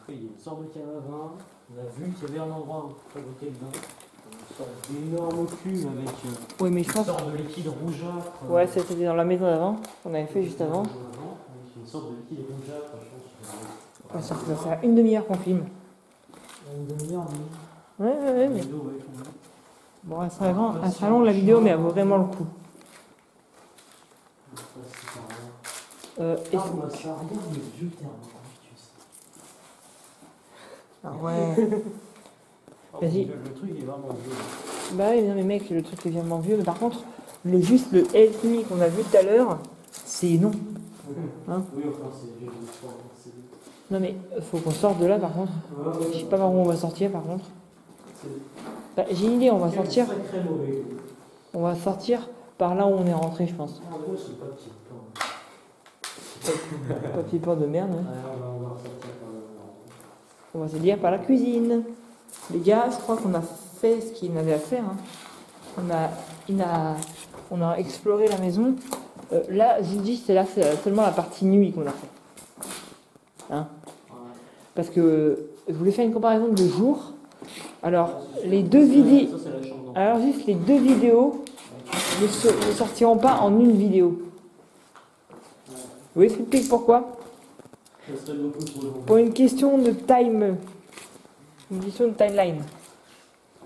il y a une sorte de cave à vin. On a vu qu'il y avait un endroit où fabriquer le vin. Une sorte d'énorme cube avec Oui, mais je une pense. sorte de liquide rougeâtre. Ouais, c'était dans la maison d'avant. On avait fait juste avant. Avec une sorte de liquide rougeâtre, je pense. Ouais, ça va faire une demi-heure qu'on filme. Une demi-heure, Ouais, mais. mais... Bon, elle sera longue la vidéo, mais elle vaut vraiment le coup. Et Ah, moi, ça regarde le vieux terme. Ah ouais. Vas-y. Le truc est vraiment vieux. Bah oui, non, mais mec, le truc est vraiment vieux. Mais par contre, juste le LTI qu'on a vu tout à l'heure, c'est non. Hein? Oui, enfin, c'est vieux. Non, mais faut qu'on sorte de là par contre. Je sais pas par où on va sortir par contre. Bah, j'ai une idée, on va sortir. Très mauvais. On va sortir par là où on est rentré, je pense. En gros, c'est pas petit plan. Pas petit port de merde. Hein. On va ressortir par là. On va se dire par la cuisine. Les gars, je crois qu'on a fait ce qu'il avait à faire. Hein. On a exploré la maison. Là, je vous dis, c'est seulement la partie nuit qu'on a fait. Hein? Parce que je voulais faire une comparaison de jour. Alors, les deux vidéos. Ça, c'est la chambre. Alors, juste les deux vidéos ne sortiront pas en une vidéo. Vous voyez ce que je pourquoi? Ça serait beaucoup trop long. Pour une question de time. Une question de timeline.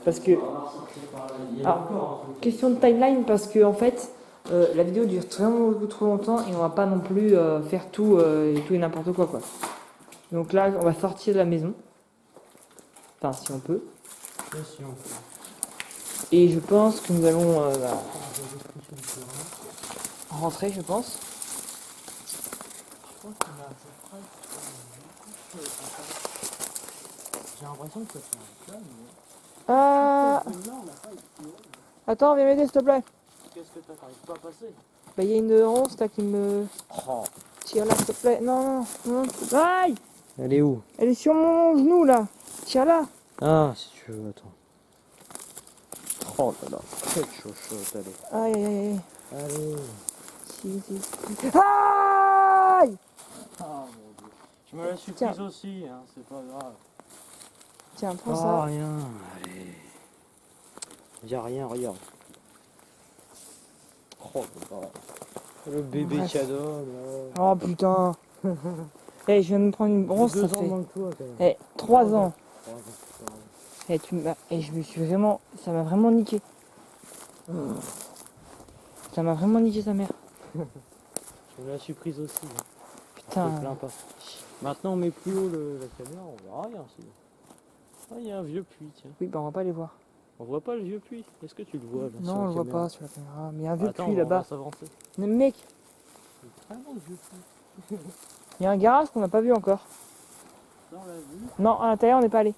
Parce que. On va ressortir par là. Il y a Alors, encore un truc. question de timeline parce que en fait la vidéo dure vraiment beaucoup trop longtemps et on va pas non plus faire tout et tout et n'importe quoi. Donc là on va sortir de la maison. Enfin si on peut. Si on peut. Et je pense que nous allons rentrer je pense. J'ai l'impression que c'est un plan, mais... Ah attends viens m'aider s'il te plaît. Qu'est-ce que t'arrives pas à passer? Bah il y a une ronce là qui me tire là s'il te plaît. Non. Aïe. Elle est où? Elle est sur mon genou là. Tire là. Ah, si tu veux, attends. Oh là là, quelle chochotte, allez. Aïe. Allez. Si. Aïe. Ah mon dieu. Je me la suis Tiens. prise aussi, hein, c'est pas grave. Tiens, prends Oh, ça. rien, allez. Y'a rien, regarde. Oh, bah, le bébé Bref. cadeau, là. Oh putain. Eh, je viens de me prendre une brosse, ça 2 ans fait. moins que toi, quand même. Eh, 3 ans. 3 ans, putain. Eh, je me suis vraiment. Ça m'a vraiment niqué. Ça m'a vraiment niqué sa mère. Je me la suis prise aussi. Hein. Je Putain. me plains pas. Maintenant, on met plus haut la caméra, on verra rien. Ah, il y a un vieux puits, tiens. Oui, bah on va pas les voir. On voit pas le vieux puits. Est-ce que tu le vois là Non, sur on la le voit caméra? pas sur la caméra. Mais il y a un vieux Attends, puits on va là-bas. s'avancer. Mais mec, C'est vraiment le vieux puits. il y a un garage qu'on n'a pas vu encore. Ça, on l'a vu. Non, à l'intérieur, on n'est pas allé.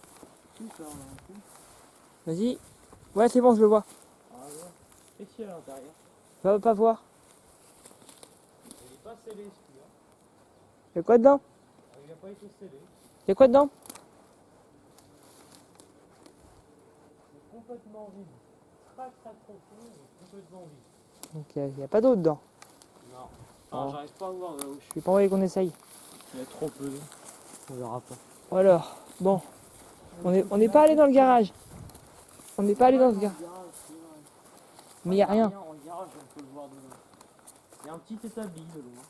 Tout ça, on l'a vu. Vas-y. Ouais, c'est bon, je le vois. Ah ouais. Qu'est-ce qu'il y a à l'intérieur? Va pas voir. Il est pas scellé celui-là. Y'a quoi dedans? Il a pas été scellé. Y'a quoi dedans? C'est complètement vide. Très profond et complètement vide. Donc y a pas d'eau dedans. Non. Enfin, Oh. j'arrive pas à voir là où je suis. Je vais pas envoyer qu'on essaye. Il y a trop peu d'eau. On verra pas. Alors, bon. On n'est pas allé dans le garage. On n'est pas allé dans le garage. Mais y a rien. En garage, on peut le voir dedans. Il y a un petit établi de loin.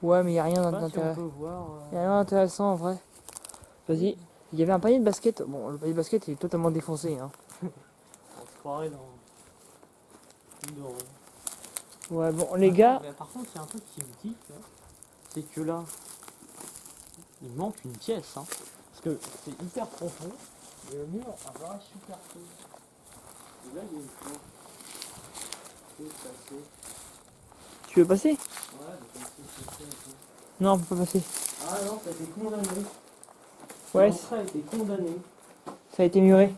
Ouais, mais y a rien Je sais pas si on d'intéressant. peut voir. Y a rien d'intéressant en vrai. Vas-y. Il y avait un panier de basket. Bon, le panier de basket il est totalement défoncé. Hein. On se croirait dans une dorée. Ouais, bon, les gars. Mais par contre, il y a un truc qui me tique là. C'est que là, il manque une pièce. Hein. Parce que c'est hyper profond. Et le mur apparaît super peu. Et là, il y a une porte. C'est passé. Tu veux passer? Ouais, mais comme si c'était un peu. Non, on peut pas passer. Ah non, ça a été condamné. Ouais, L'entrée a été condamné. ça a été muré.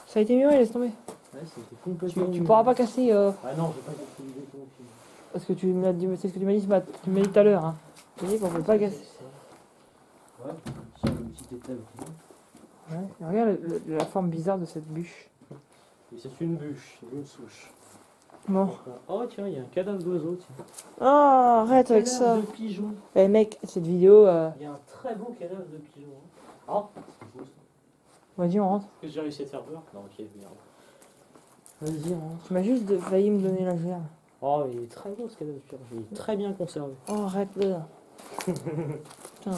Ça a été muré, laisse tomber. Ouais, c'était complètement. Tu pourras pas casser. Ah non, j'ai pas cassé l'idée ton film. Parce que tu m'as dit, c'est ce que tu m'as dit, tu m'as dit tout à l'heure. Hein. Tu m'as dit qu'on peut pas casser. Ouais, c'est une petite étape. Ouais. Regarde la forme bizarre de cette bûche. Et c'est une bûche, une souche. Bon. Oh tiens, il y a un cadavre d'oiseau, tiens. Oh, arrête avec ça. Cadavre de pigeon. Eh mec, cette vidéo. Il y a un très beau cadavre de pigeon. Ah, c'est beau ça. Vas-y, on rentre. Est-ce que j'ai réussi à te faire peur? Non, ok, merde. Vas-y, rentre. Tu m'as juste failli me donner la gerbe. Oh, il est très beau ce cadavre de pigeon. Il est très bien conservé. Oh, arrête-le. Putain,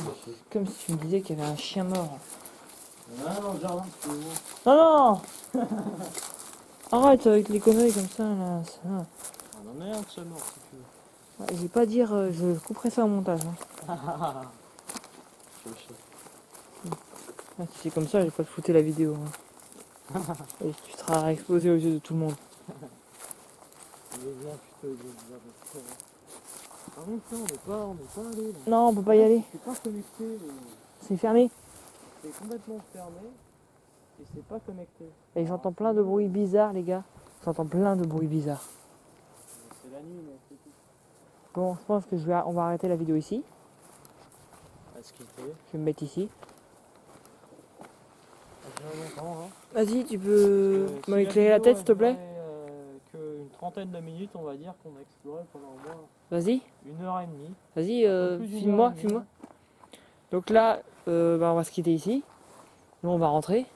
comme si tu me disais qu'il y avait un chien mort. Ah non, jardin, c'est beau. Non, non. Arrête avec les conneries comme ça, là. Ça. On en a un de chat mort si tu veux. Ouais, je vais pas dire, je couperai ça au montage. Hein. Je sais. Ah, si c'est comme ça, je vais pas te foutre la vidéo. Hein. Et tu seras exposé aux yeux de tout le monde. Il est bien plutôt de par contre, on n'est pas allé là. Non, on peut pas y aller. C'est pas connecté. C'est fermé. C'est complètement fermé. Et c'est pas connecté. Et j'entends plein de bruits bizarres, les gars. J'entends plein de bruits bizarres. C'est la nuit, mais c'est tout. Bon, je pense que on va arrêter la vidéo ici. Est-ce qu'il fait? Je vais me mettre ici. Longtemps, hein. Vas-y, tu peux Si m'éclairer la vidéo tête, s'il te plaît. Qu'une trentaine de minutes, on va dire qu'on a exploré pendant au moins Vas-y, 1h30. vas-y, Plus d'une filme-moi, heure et demie. filme-moi. Donc là, on va se quitter ici. Nous, on va rentrer.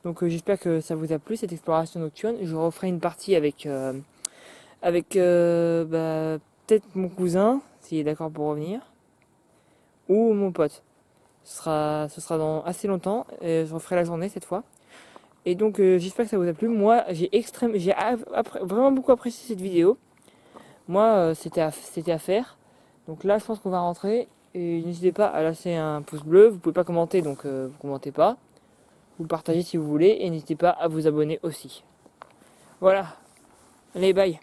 Donc j'espère que ça vous a plu, cette exploration nocturne. Je referai une partie avec peut-être mon cousin, s'il est d'accord pour revenir, ou mon pote. Ce sera dans assez longtemps, et je referai la journée cette fois. Et donc j'espère que ça vous a plu. Moi, j'ai vraiment beaucoup apprécié cette vidéo. Moi, c'était à faire. Donc là, je pense qu'on va rentrer. Et n'hésitez pas à lâcher un pouce bleu. Vous pouvez pas commenter, donc vous commentez pas. Vous partagez si vous voulez. Et n'hésitez pas à vous abonner aussi. Voilà. Allez, bye.